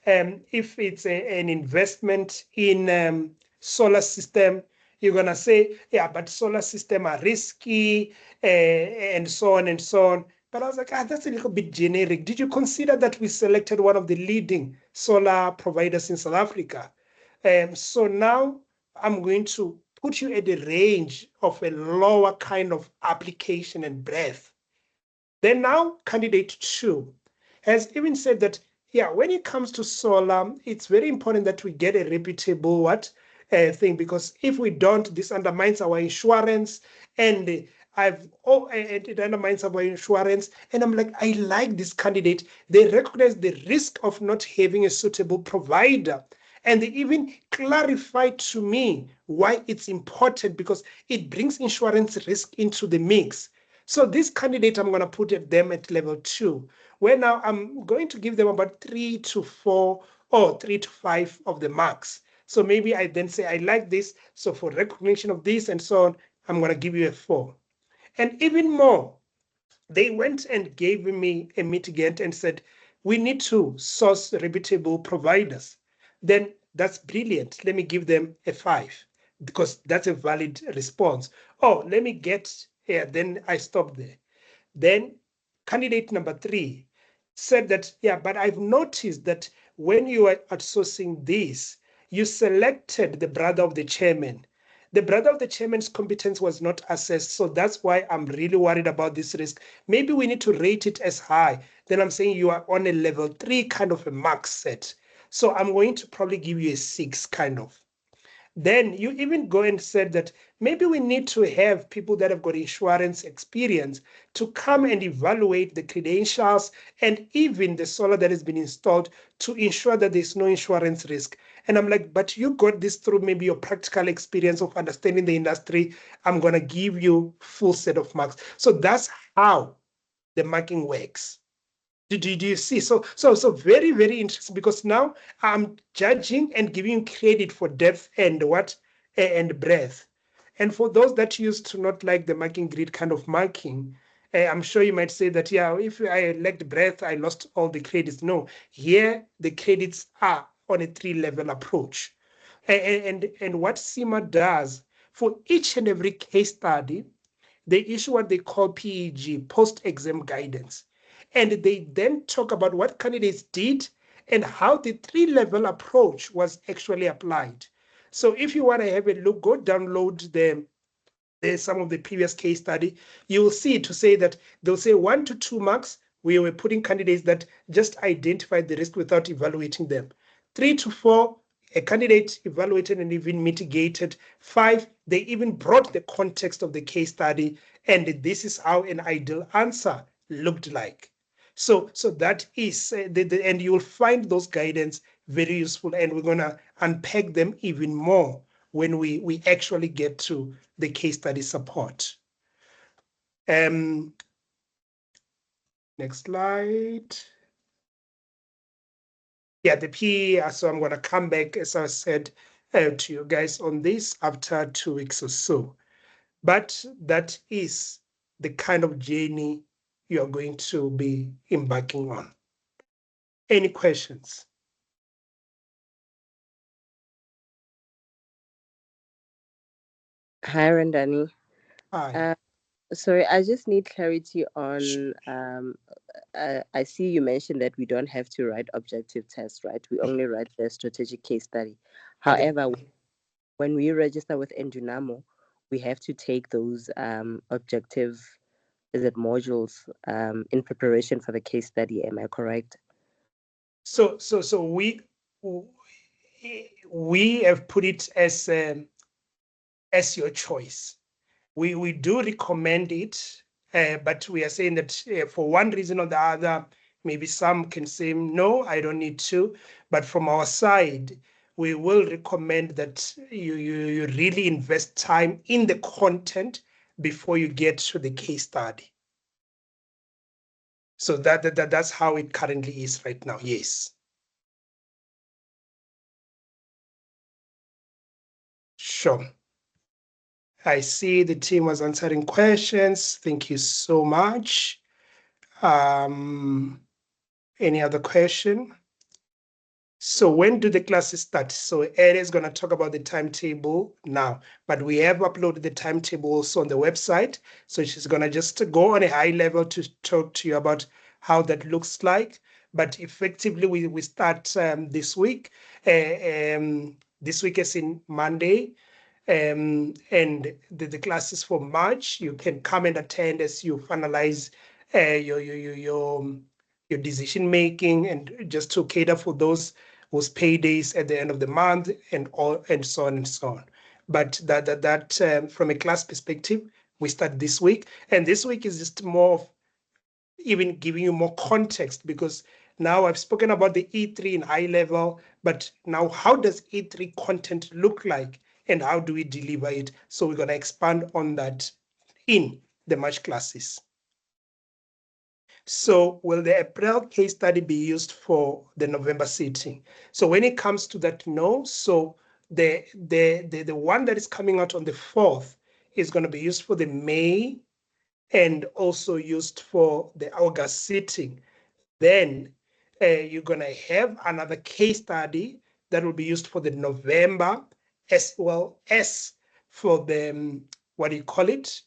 if it's an investment in solar system, you're gonna say, yeah, but solar system are risky, and so on and so on. But I was like, that's a little bit generic. Did you consider that we selected one of the leading solar providers in South Africa? So now I'm going to put you at the range of a lower kind of application and breadth. Then now candidate 2 has even said that, yeah, when it comes to solar, it's very important that we get a reputable thing, because if we don't, this undermines our insurance, and it undermines our insurance. And I'm like, I like this candidate. They recognize the risk of not having a suitable provider. And they even clarified to me why it's important, because it brings insurance risk into the mix. So this candidate, I'm going to put them at level 2, where now I'm going to give them about 3 to 4 or 3 to 5 of the marks. So maybe I then say, I like this. So for recognition of this and so on, I'm going to give you a 4. And even more, they went and gave me a mitigant and said, we need to source reputable providers. Then that's brilliant. Let me give them a 5, because that's a valid response. Oh, let me get here. Then I stop there. Then candidate number 3 said that, yeah, but I've noticed that when you are outsourcing this, you selected the brother of the chairman. The brother of the chairman's competence was not assessed. So that's why I'm really worried about this risk. Maybe we need to rate it as high. Then I'm saying you are on a level 3 kind of a mark set. So I'm going to probably give you a 6 kind of. Then you even go and said that maybe we need to have people that have got insurance experience to come and evaluate the credentials and even the solar that has been installed to ensure that there's no insurance risk. And I'm like, but you got this through maybe your practical experience of understanding the industry. I'm going to give you full set of marks. So that's how the marking works. Do you see? So very, very interesting, because now I'm judging and giving credit for depth and and breadth. And for those that used to not like the marking grid kind of marking, I'm sure you might say that, yeah, if I lacked breadth, I lost all the credits. No, here the credits are on a 3-level approach. And what CIMA does for each and every case study, they issue what they call PEG, post-exam guidance. And they then talk about what candidates did and how the 3-level approach was actually applied. So if you want to have a look, go download some of the previous case study. You will see to say that they'll say 1 to 2 marks, we were putting candidates that just identified the risk without evaluating them. 3 to 4, a candidate evaluated and even mitigated. 5, they even brought the context of the case study, and this is how an ideal answer looked like. So that is, and you'll find those guidance very useful, and we're going to unpack them even more when we actually get to the case study support. Next slide. Yeah, the PE, so I'm going to come back, as I said, to you guys on this after 2 weeks or so. But that is the kind of journey you are going to be embarking on. Any questions? Hi, Randani. Hi. Sorry, I just need clarity on. I see you mentioned that we don't have to write objective tests, right? We only write the strategic case study. However, when we register with Endunamo, we have to take those objective, is it modules, in preparation for the case study. Am I correct? So we have put it as your choice. We do recommend it, but we are saying that for one reason or the other, maybe some can say, no, I don't need to. But from our side, we will recommend that you really invest time in the content before you get to the case study. So that's how it currently is right now. Yes. Sure. I see the team was answering questions. Thank you so much. Any other question? So when do the classes start? So Ed is going to talk about the timetable now, but we have uploaded the timetable also on the website. So she's going to just go on a high level to talk to you about how that looks like. But effectively, we start this week. This week is in Monday. And the classes for March, you can come and attend as you finalize your decision making, and just to cater for those paydays at the end of the month, and all, and so on and so on. But that from a class perspective, we start this week, and this week is just more of even giving you more context, because now I've spoken about the E3 in high level, but now how does E3 content look like, and how do we deliver it? So we're going to expand on that in the March classes. So will the April case study be used for the November sitting? So when it comes to that, no. So the one that is coming out on the 4th is going to be used for the May and also used for the August sitting. Then you're going to have another case study that will be used for the November, as well as for the, what do you call it?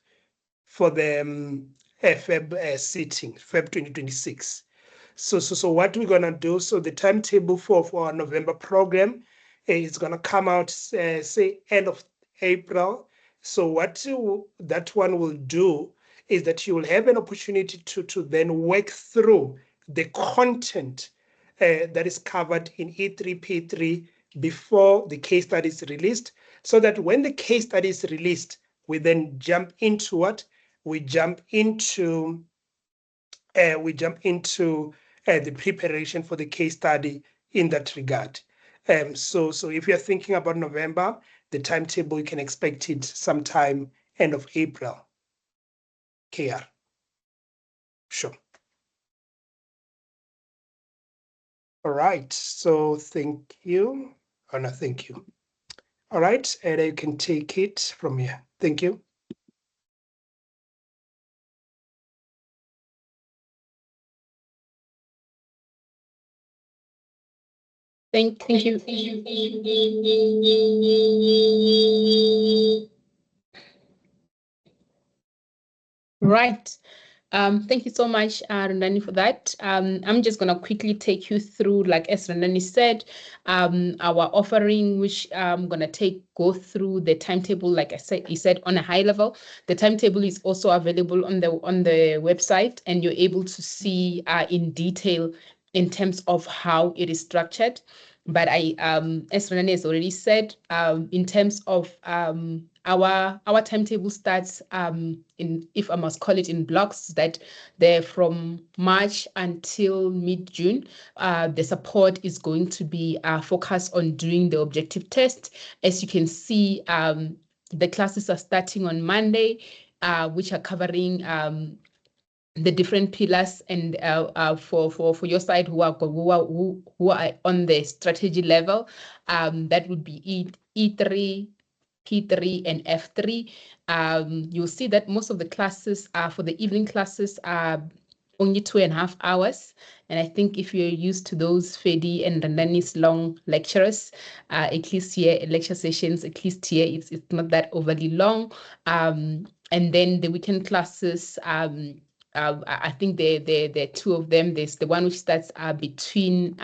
For the Feb sitting, Feb 2026. So what we're gonna do, so the timetable for our November program is gonna come out, say end of April. So what that one will do is that you will have an opportunity to then work through the content that is covered in E3P3 before the case study is released, so that when the case study is released, we then jump into what? We jump into the preparation for the case study in that regard. So if you're thinking about November, the timetable, you can expect it sometime end of April. KR. Sure. All right. So thank you. Oh, no, thank you. All right. And you can take it from here. Thank you. Thank you. Right. Thank you so much, Randani, for that. I'm just going to quickly take you through, like as Randani said, our offering, which I'm going to go through the timetable, like he said, on a high level. The timetable is also available on the website, and you're able to see in detail in terms of how it is structured. But as Randani has already said, in terms of our timetable starts in, if I must call it, in blocks, that they're from March until mid-June. The support is going to be focused on doing the objective test. As you can see, the classes are starting on Monday, which are covering the different pillars, and for your side who are on the strategy level, that would be E3, P3, and F3. You'll see that most of the classes for the evening classes are only 2.5 hours. And I think if you're used to those Fedi and Randani's long lectures, at least here, lecture sessions, at least here, it's not that overly long. And then the weekend classes, I think there are two of them. There's the one which starts between,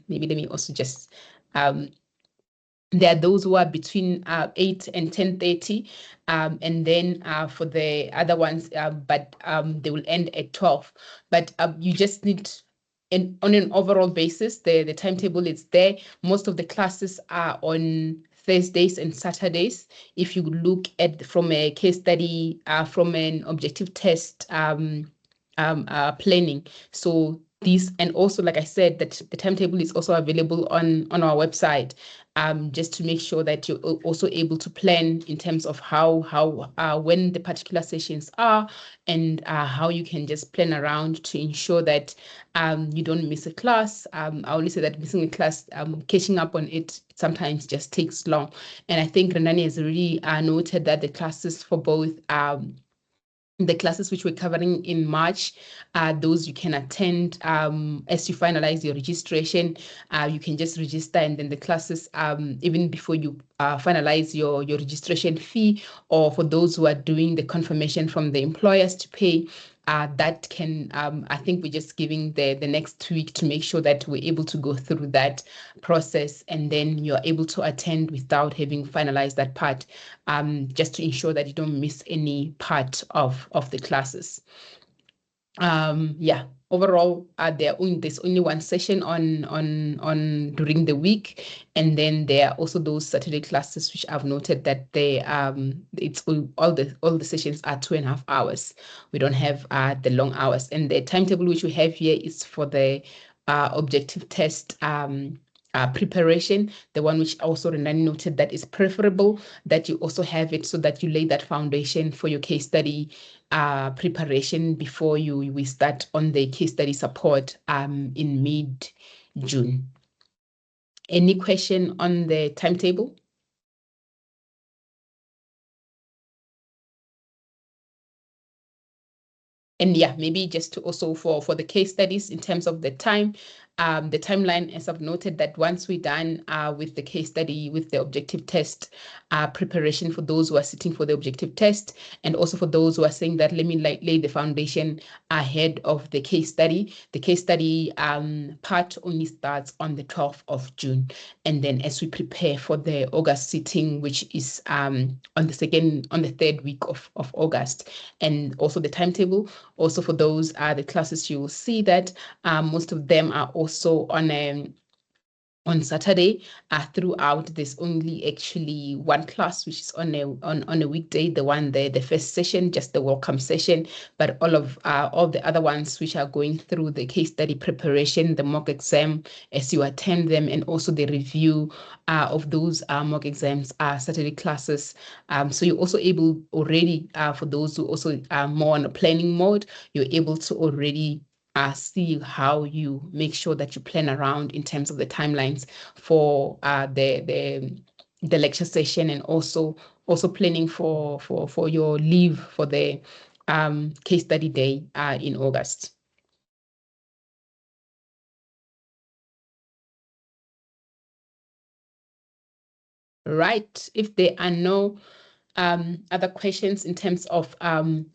maybe let me also just, there are those who are between 8 and 10:30, and then for the other ones, but they will end at 12. But you just need, on an overall basis, the timetable is there. Most of the classes are on Thursdays and Saturdays. If you look at from a case study, from an objective test planning. So these, and also, like I said, that the timetable is also available on our website, just to make sure that you're also able to plan in terms of how when the particular sessions are, and how you can just plan around to ensure that you don't miss a class. I always say that missing a class, catching up on it sometimes just takes long. And I think Renani has already noted that the classes for both the classes which we're covering in March, those you can attend as you finalize your registration. You can just register, and then the classes, even before you finalize your registration fee, or for those who are doing the confirmation from the employers to pay, that can, I think we're just giving the next week to make sure that we're able to go through that process, and then you're able to attend without having finalized that part, just to ensure that you don't miss any part of the classes. Yeah, overall, there's only one session on during the week, and then there are also those Saturday classes which I've noted that they it's all the sessions are 2.5 hours. We don't have the long hours, and the timetable which we have here is for the objective test preparation, the one which also Renani noted that is preferable that you also have it, so that you lay that foundation for your case study preparation before we start on the case study support in mid-June. Any question on the timetable? And yeah, maybe just to also for the case studies in terms of the time, the timeline, as I've noted, that once we're done with the case study, with the objective test preparation for those who are sitting for the objective test, and also for those who are saying that let me lay the foundation ahead of the case study. The case study part only starts on the 12th of June. And then as we prepare for the August sitting, which is on the third week of August, and also the timetable, also for those the classes, you will see that most of them are also on Saturday. Throughout, there's only actually one class which is on a weekday, the first session, just the welcome session. But all the other ones which are going through the case study preparation, the mock exam as you attend them, and also the review of those mock exams are Saturday classes. So you're also able already, for those who also are more on a planning mode, you're able to already see how you make sure that you plan around in terms of the timelines for the lecture session, and also planning for your leave for the case study day in August. Right. If there are no other questions in terms of the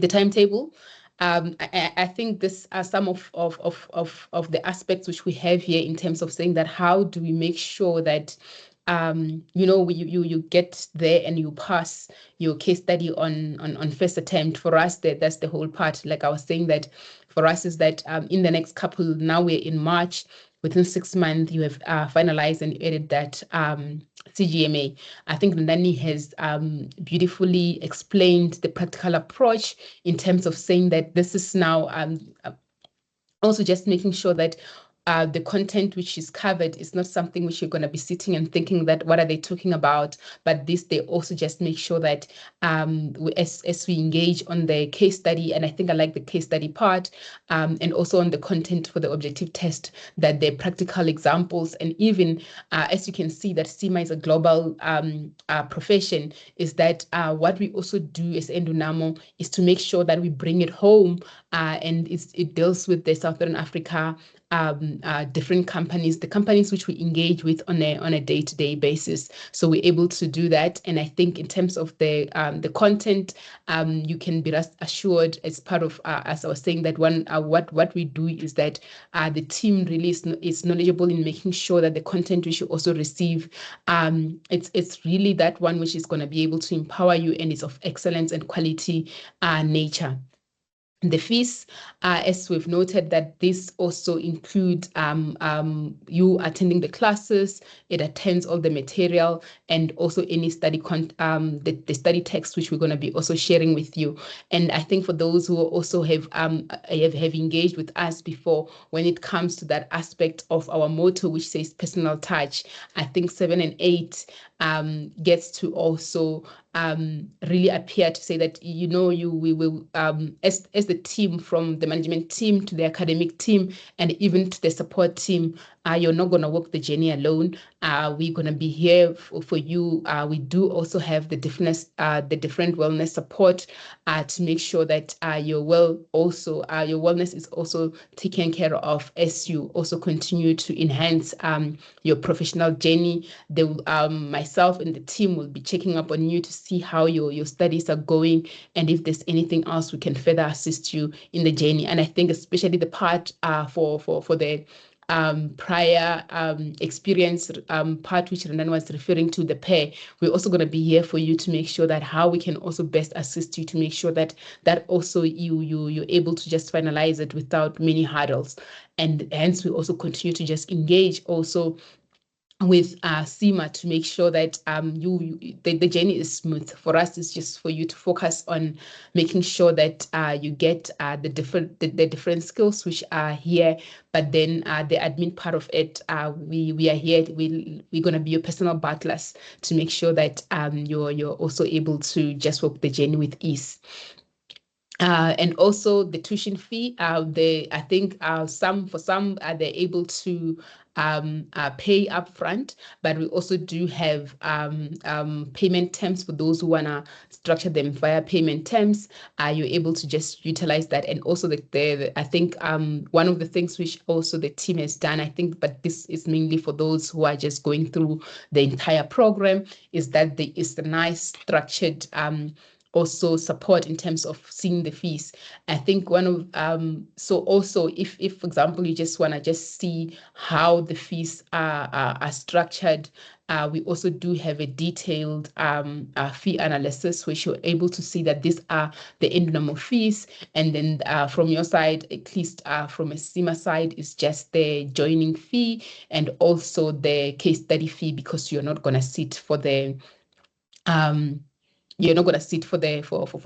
timetable, I think these are some of the aspects which we have here in terms of saying that how do we make sure that you get there and you pass your case study on first attempt. For us, that's the whole part. Like I was saying, that for us is that in the next couple, now we're in March, within 6 months you have finalized and edited that CGMA. I think Nani has beautifully explained the practical approach in terms of saying that this is now also just making sure that the content which is covered is not something which you're going to be sitting and thinking that what are they talking about, but this they also just make sure that as we engage on the case study, and I think I like the case study part, and also on the content for the objective test, that they're practical examples. And even as you can see that CIMA is a global profession, is that what we also do as Endunamo is to make sure that we bring it home, and it deals with the Southern Africa different companies, the companies which we engage with on a day-to-day basis. So we're able to do that. And I think in terms of the content, you can be rest assured as part of, as I was saying, that what we do is that the team really is knowledgeable in making sure that the content we should also receive, it's really that one which is going to be able to empower you and is of excellence and quality nature. The fees, as we've noted, that this also include you attending the classes, it attends all the material, and also any study the study text which we're going to be also sharing with you. And I think for those who also have engaged with us before, when it comes to that aspect of our motto, which says personal touch, I think 7 and 8 gets to also really appear to say that, you know, we will, as the team, from the management team to the academic team and even to the support team, you're not going to walk the journey alone. We're going to be here for you. We do also have the different wellness support to make sure that your wellness is also taken care of as you also continue to enhance your professional journey. Myself and the team will be checking up on you to see how your studies are going, and if there's anything else we can further assist you in the journey. And I think especially the part for the prior experience part which Renan was referring to, the pair, we're also going to be here for you to make sure that how we can also best assist you to make sure that also you're able to just finalize it without many hurdles. And hence we also continue to just engage also with CIMA to make sure that the journey is smooth. For us, it's just for you to focus on making sure that you get the different skills which are here. But then the admin part of it, we are here. We're gonna be your personal butlers to make sure that you're also able to just walk the journey with ease. And also the tuition fee, I think some they're able to pay upfront, but we also do have payment terms for those who wanna structure them via payment terms. You're able to just utilize that. And also I think one of the things which also the team has done, I think, but this is mainly for those who are just going through the entire program, is that there is a nice structured also support in terms of seeing the fees. I think one of so also if for example you just want to just see how the fees are structured, we also do have a detailed fee analysis which you're able to see that these are the end number fees, and then from your side, at least from a CIMA side, is just the joining fee and also the case study fee, because you're not going to sit for the you're not going to sit for the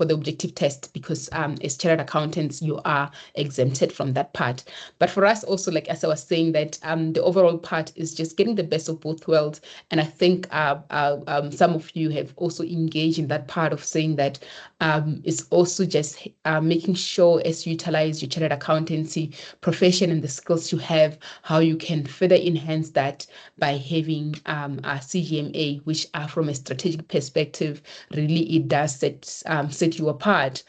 objective test, because as chartered accountants you are exempted from that part. But for us also, like as I was saying, that the overall part is just getting the best of both worlds. And I think some of you have also engaged in that part of saying that it's also just making sure as you utilize your chartered accountancy profession and the skills you have, how you can further enhance that by having a CGMA, which from a strategic perspective, really it does set you apart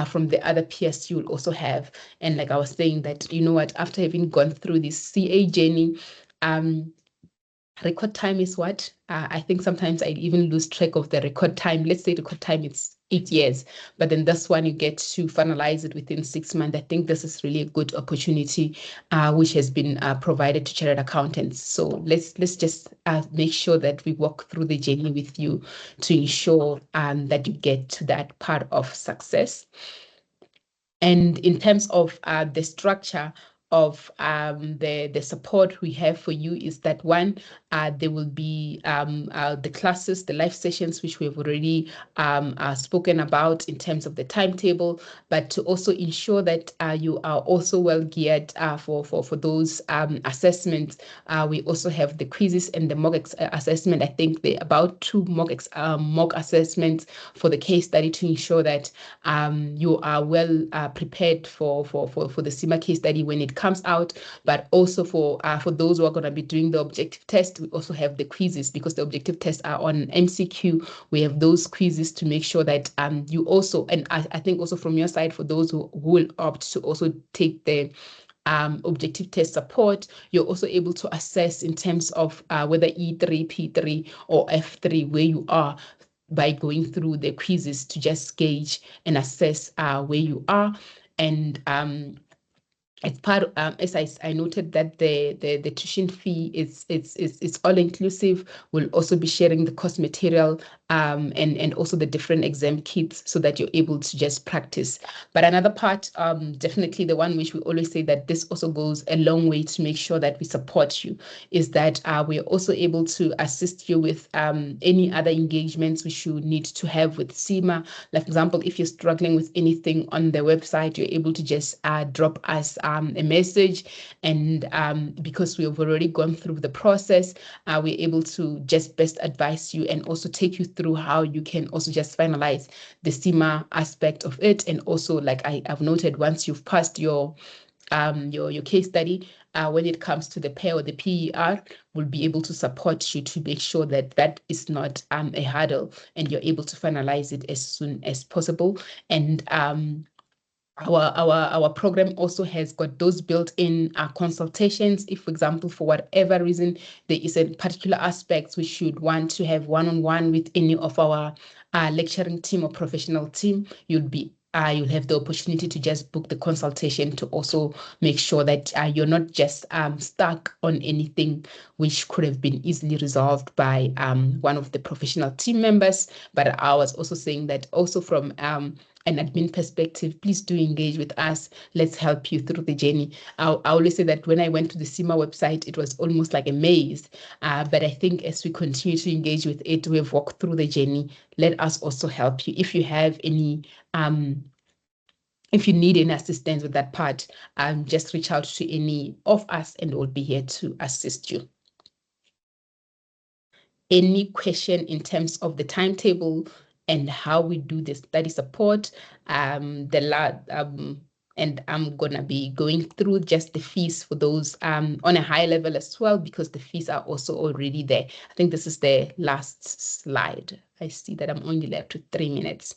from the other peers you will also have. And like I was saying, that, you know what, after having gone through this CA journey, record time is what? I think sometimes I even lose track of the record time. Let's say record time is 8 years, but then this one you get to finalize it within 6 months. I think this is really a good opportunity which has been provided to chartered accountants. So let's just make sure that we walk through the journey with you to ensure that you get to that part of success. And in terms of the structure of the support we have for you is that one, there will be the classes, the live sessions, which we have already spoken about in terms of the timetable, but to also ensure that you are also well geared for those assessments. We also have the quizzes and the mock assessment. I think there are about 2 mock assessments for the case study to ensure that you are well prepared for the CIMA case study when it comes out. But also for those who are going to be doing the objective test, we also have the quizzes, because the objective tests are on MCQ. We have those quizzes to make sure that you also, and I think also from your side, for those who will opt to also take the objective test support, you're also able to assess in terms of whether E3, P3, or F3, where you are, by going through the quizzes to just gauge and assess where you are. And as part of, as I noted that the tuition fee is it's all inclusive. We'll also be sharing the course material and also the different exam kits, so that you're able to just practice. But another part, definitely the one which we always say that this also goes a long way to make sure that we support you, is that we're also able to assist you with any other engagements which you need to have with CIMA. Like, for example, if you're struggling with anything on the website, you're able to just drop us a message, and because we have already gone through the process, we're able to just best advise you and also take you through how you can also just finalize the CIMA aspect of it. And also, like I've noted, once you've passed your case study, when it comes to the PAIR or the PER, we'll be able to support you to make sure that that is not a hurdle, and you're able to finalize it as soon as possible. And our program also has got those built-in consultations. If, for example, for whatever reason, there is a particular aspect which you'd want to have one-on-one with any of our lecturing team or professional team, you'll have the opportunity to just book the consultation, to also make sure that you're not just stuck on anything which could have been easily resolved by one of the professional team members. But I was also saying that also from an admin perspective, please do engage with us. Let's help you through the journey. I always say that when I went to the CIMA website, it was almost like a maze. But I think as we continue to engage with it, we've walked through the journey. Let us also help you. If you have any if you need any assistance with that part, just reach out to any of us and we'll be here to assist you. Any question in terms of the timetable and how we do the study support, and I'm gonna be going through just the fees for those on a high level as well, because the fees are also already there. I think this is the last slide. I see that I'm only left with 3 minutes,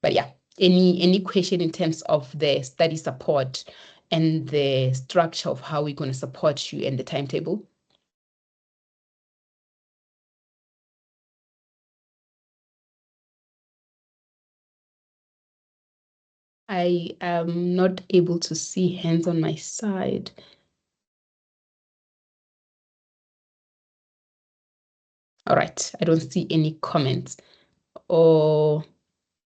but yeah, any question in terms of the study support and the structure of how we're going to support you and the timetable? I am not able to see hands on my side. All right, I don't see any comments. Or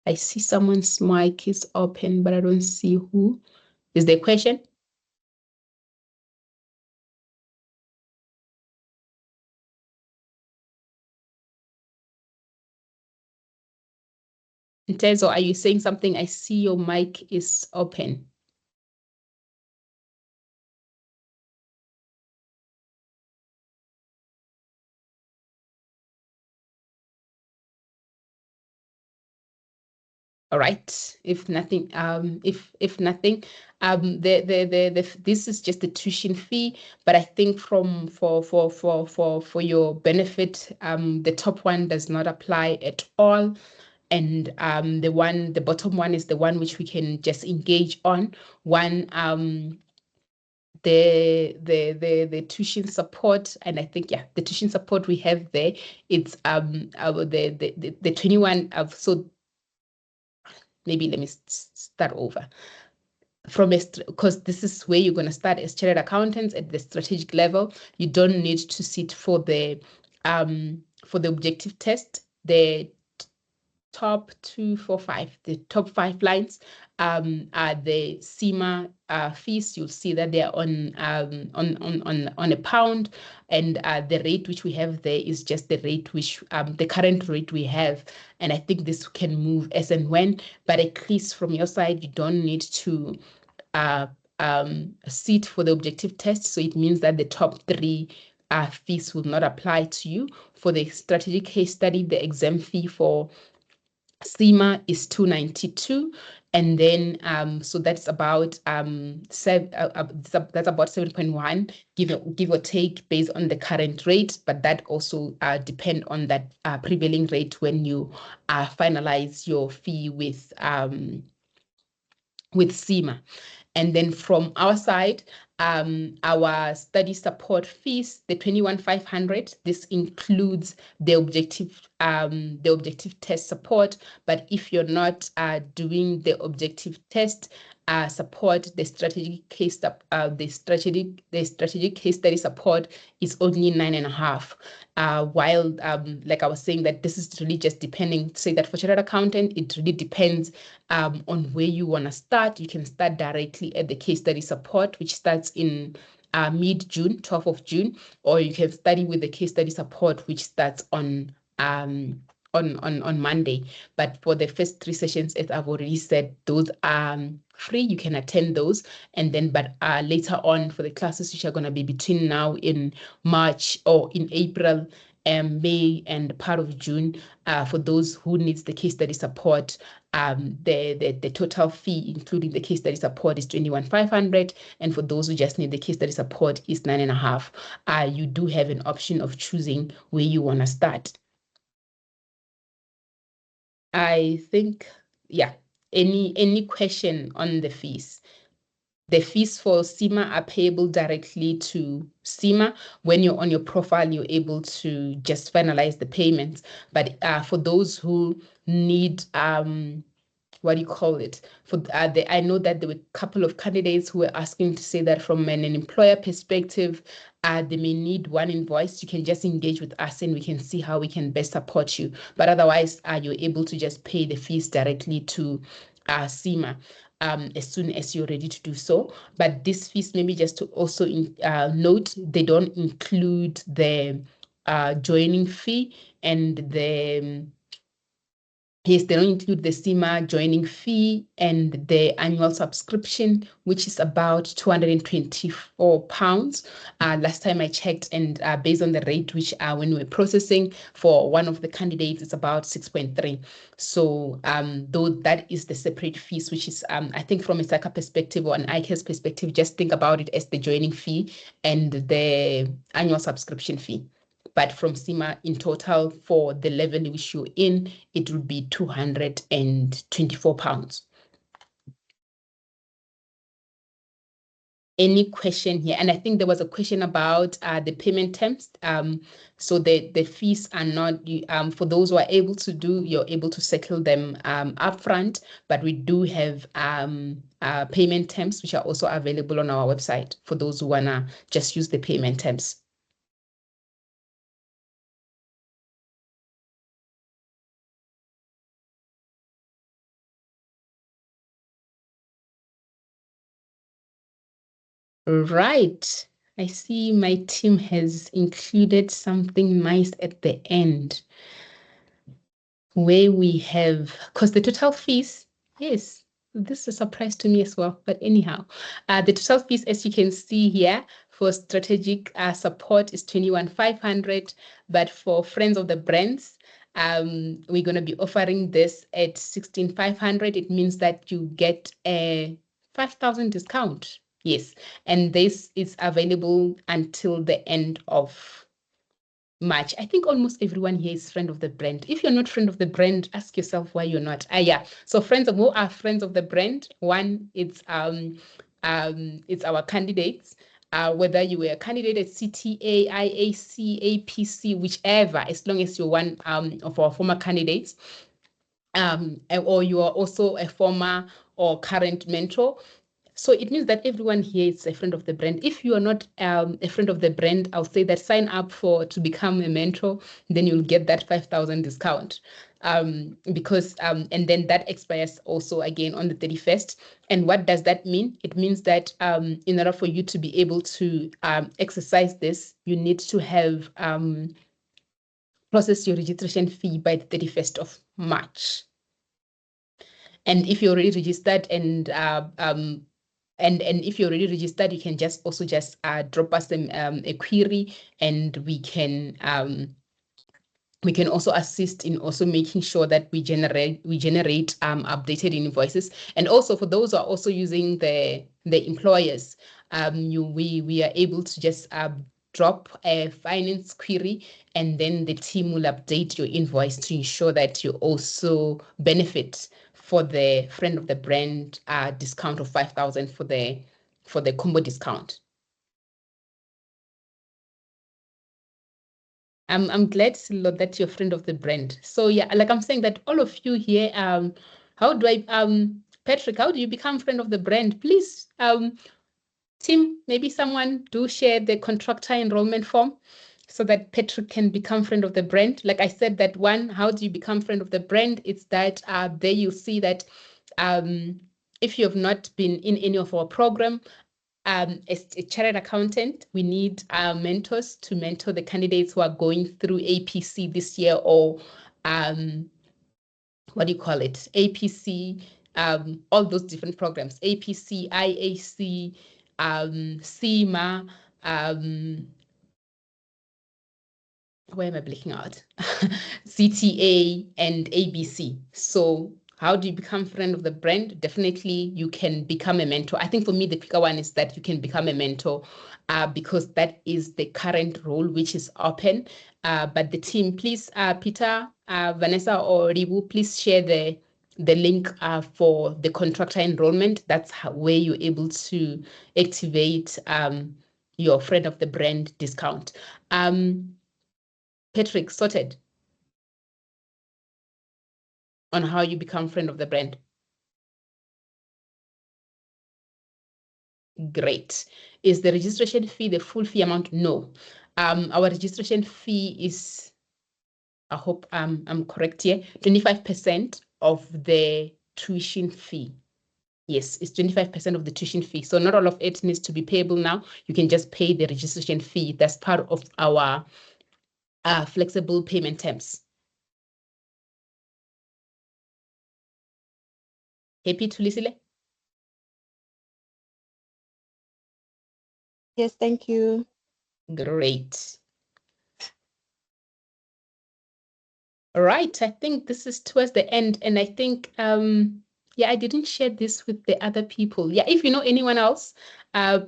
I see someone's mic is open, but I don't see who. Is there a question? Ntezo, are you saying something? I see your mic is open. All right. If nothing, this is just the tuition fee. But I think for your benefit, the top one does not apply at all, and the bottom one is the one which we can just engage on. The tuition support, and I think the tuition support we have there, it's the 21 of so. Maybe let me start over from because this is where you're going to start as chartered accountants at the strategic level. You don't need to sit for the objective test. The top 2, 4, 5, the top 5 lines, the CIMA fees, you'll see that they are on a pound, and the rate which we have there is just the rate which the current rate we have. And I think this can move as and when, but at least from your side, you don't need to sit for the objective test. So it means that the top three fees will not apply to you. For the strategic case study, the exam fee for CIMA is 292, and then so that's about that's about 7.1, give or take, based on the current rate, but that also depend on that prevailing rate when you finalize your fee with CIMA. And then from our side, our study support fees, the 21,500, this includes the objective test support. But if you're not doing the objective test support, the strategic case study support is only 9.5. While like I was saying, that this is really just depending, say that for chartered accountant, it really depends on where you want to start. You can start directly at the case study support, which starts in mid-June, 12th of June, or you can study with the case study support, which starts on Monday. But for the first 3 sessions, as I've already said, those are free. You can attend those. And then, but later on, for the classes which are going to be between now in March or in April, May and part of June, for those who needs the case study support, the total fee, including the case study support, is 21,500, and for those who just need the case study support is 9.5. You do have an option of choosing where you want to start. I think, yeah. Any question on the fees? The fees for CIMA are payable directly to CIMA. When you're on your profile, you're able to just finalize the payments. But for those who need, what do you call it? For I know that there were a couple of candidates who were asking to say that from an employer perspective, they may need one invoice. You can just engage with us and we can see how we can best support you. But otherwise, you're able to just pay the fees directly to CIMA. As soon as you're ready to do so. But these fees, maybe just to also note, they don't include the joining fee and the yes, they don't include the CIMA joining fee and the annual subscription, which is about £224. Last time I checked, and based on the rate which when we were processing for one of the candidates, it's about 6.3. So though that is the separate fees, which is I think from a SACA perspective or an ICAS perspective, just think about it as the joining fee and the annual subscription fee. But from CIMA, in total, for the level which you're in, it would be £224. Any question here? And I think there was a question about the payment terms. So the fees are not, for those who are able to do, you're able to settle them upfront, but we do have payment terms which are also available on our website for those who wanna just use the payment terms. Right. I see my team has included something nice at the end where we have, because the total fees, yes, this is a surprise to me as well. But anyhow, the total fees, as you can see here, for strategic support is 21,500. But for friends of the brands, we're going to be offering this at 16,500. It means that you get a 5,000 discount. Yes, and this is available until the end of March. I think almost everyone here is friend of the brand. If you're not friend of the brand, ask yourself why you're not. Yeah. So who are friends of the brand? One, it's our candidates. Whether you were a candidate at CTA, IAC, APC, whichever, as long as you're one of our former candidates, or you are also a former or current mentor. So it means that everyone here is a friend of the brand. If you are not a friend of the brand, I'll say that sign up to become a mentor, then you'll get that 5,000 discount. Because and then that expires also again on the 31st. And what does that mean? It means that in order for you to be able to exercise this, you need to have processed your registration fee by the 31st of March. And if you're already registered and if you're already registered, you can just also drop us a query, and we can also assist in also making sure that we generate updated invoices. And also for those who are also using the employers, we are able to just drop a finance query, and then the team will update your invoice to ensure that you also benefit for the friend of the brand discount of 5,000 for the combo discount. I'm glad, Silo, that you're a friend of the brand. So yeah, like I'm saying that all of you here, how do I Patrick, how do you become friend of the brand? Please, team, maybe someone do share the contractor enrollment form so that Patrick can become friend of the brand. Like I said, that one, how do you become friend of the brand? It's that there you'll see that if you have not been in any of our program, as a chartered accountant, we need mentors to mentor the candidates who are going through APC this year, or what do you call it? APC, all those different programs, APC, IAC, CIMA, where am I blinking out? CTA and ABC. So how do you become friend of the brand? Definitely, you can become a mentor. I think for me, the quicker one is that you can become a mentor because that is the current role, which is open. But the team, please, Peter, Vanessa, or Ribu, please share the link for the contractor enrollment. That's where you're able to activate your friend of the brand discount. Patrick, sorted on how you become friend of the brand. Great. Is the registration fee the full fee amount? No. Our registration fee is, I hope I'm correct here, 25% of the tuition fee. Yes, it's 25% of the tuition fee. So not all of it needs to be payable now. You can just pay the registration fee. That's part of our flexible payment terms. Happy to listen? Yes, thank you. Great. All right, I think this is towards the end, and I think yeah, I didn't share this with the other people. Yeah, if you know anyone else,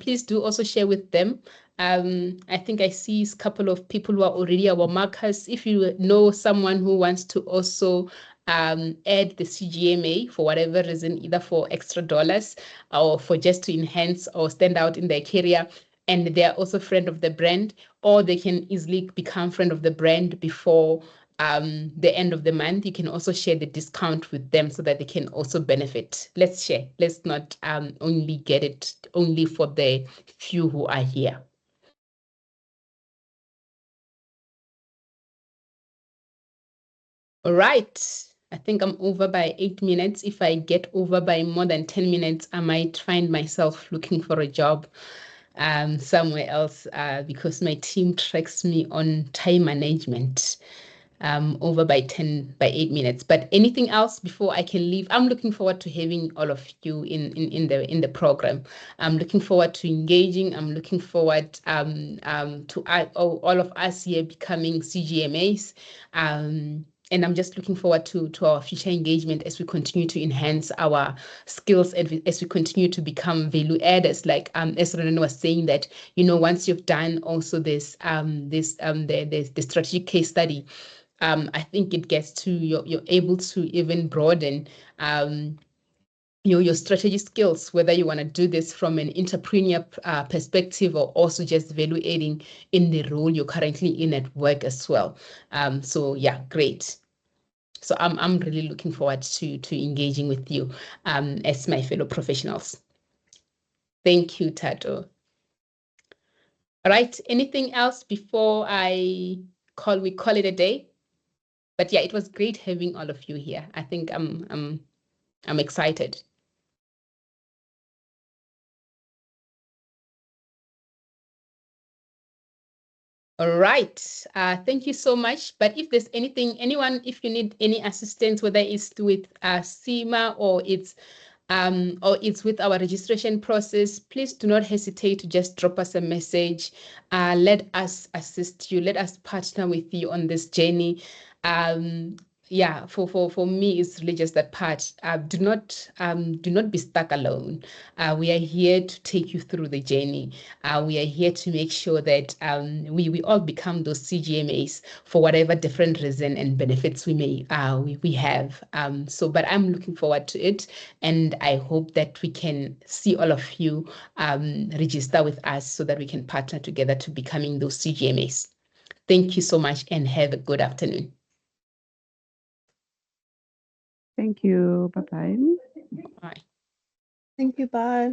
please do also share with them. I think I see a couple of people who are already our markers. If you know someone who wants to also add the CGMA for whatever reason, either for extra dollars or for just to enhance or stand out in their career, and they are also friend of the brand, or they can easily become friend of the brand before the end of the month, you can also share the discount with them so that they can also benefit. Let's share. Let's not only get it only for the few who are here. All right. I think I'm over by 8 minutes. If I get over by more than 10 minutes, I might find myself looking for a job somewhere else because my team tracks me on time management. Over by 8 minutes. But anything else before I can leave? I'm looking forward to having all of you in the program. I'm looking forward to engaging. I'm looking forward to all of us here becoming CGMAs. And I'm just looking forward to our future engagement as we continue to enhance our skills and as we continue to become value adders. Like as Renan was saying that, once you've done also the strategic case study, I think it gets to you're able to even broaden your strategy skills, whether you want to do this from an entrepreneur perspective or also just value adding in the role you're currently in at work as well. So yeah, great. So I'm really looking forward to engaging with you as my fellow professionals. Thank you, Tato. All right, anything else before we call it a day? But yeah, it was great having all of you here. I think I'm excited. All right. Thank you so much. But if there's if you need any assistance, whether it's with CIMA or it's with our registration process, please do not hesitate to just drop us a message. Let us assist you. Let us partner with you on this journey. Yeah, for me, it's really just that part. Do not be stuck alone. We are here to take you through the journey. We are here to make sure that we all become those CGMAs for whatever different reason and benefits we may we have. But I'm looking forward to it, and I hope that we can see all of you register with us so that we can partner together to becoming those CGMAs. Thank you so much, and have a good afternoon. Thank you. Bye-bye. Bye. Thank you. Bye.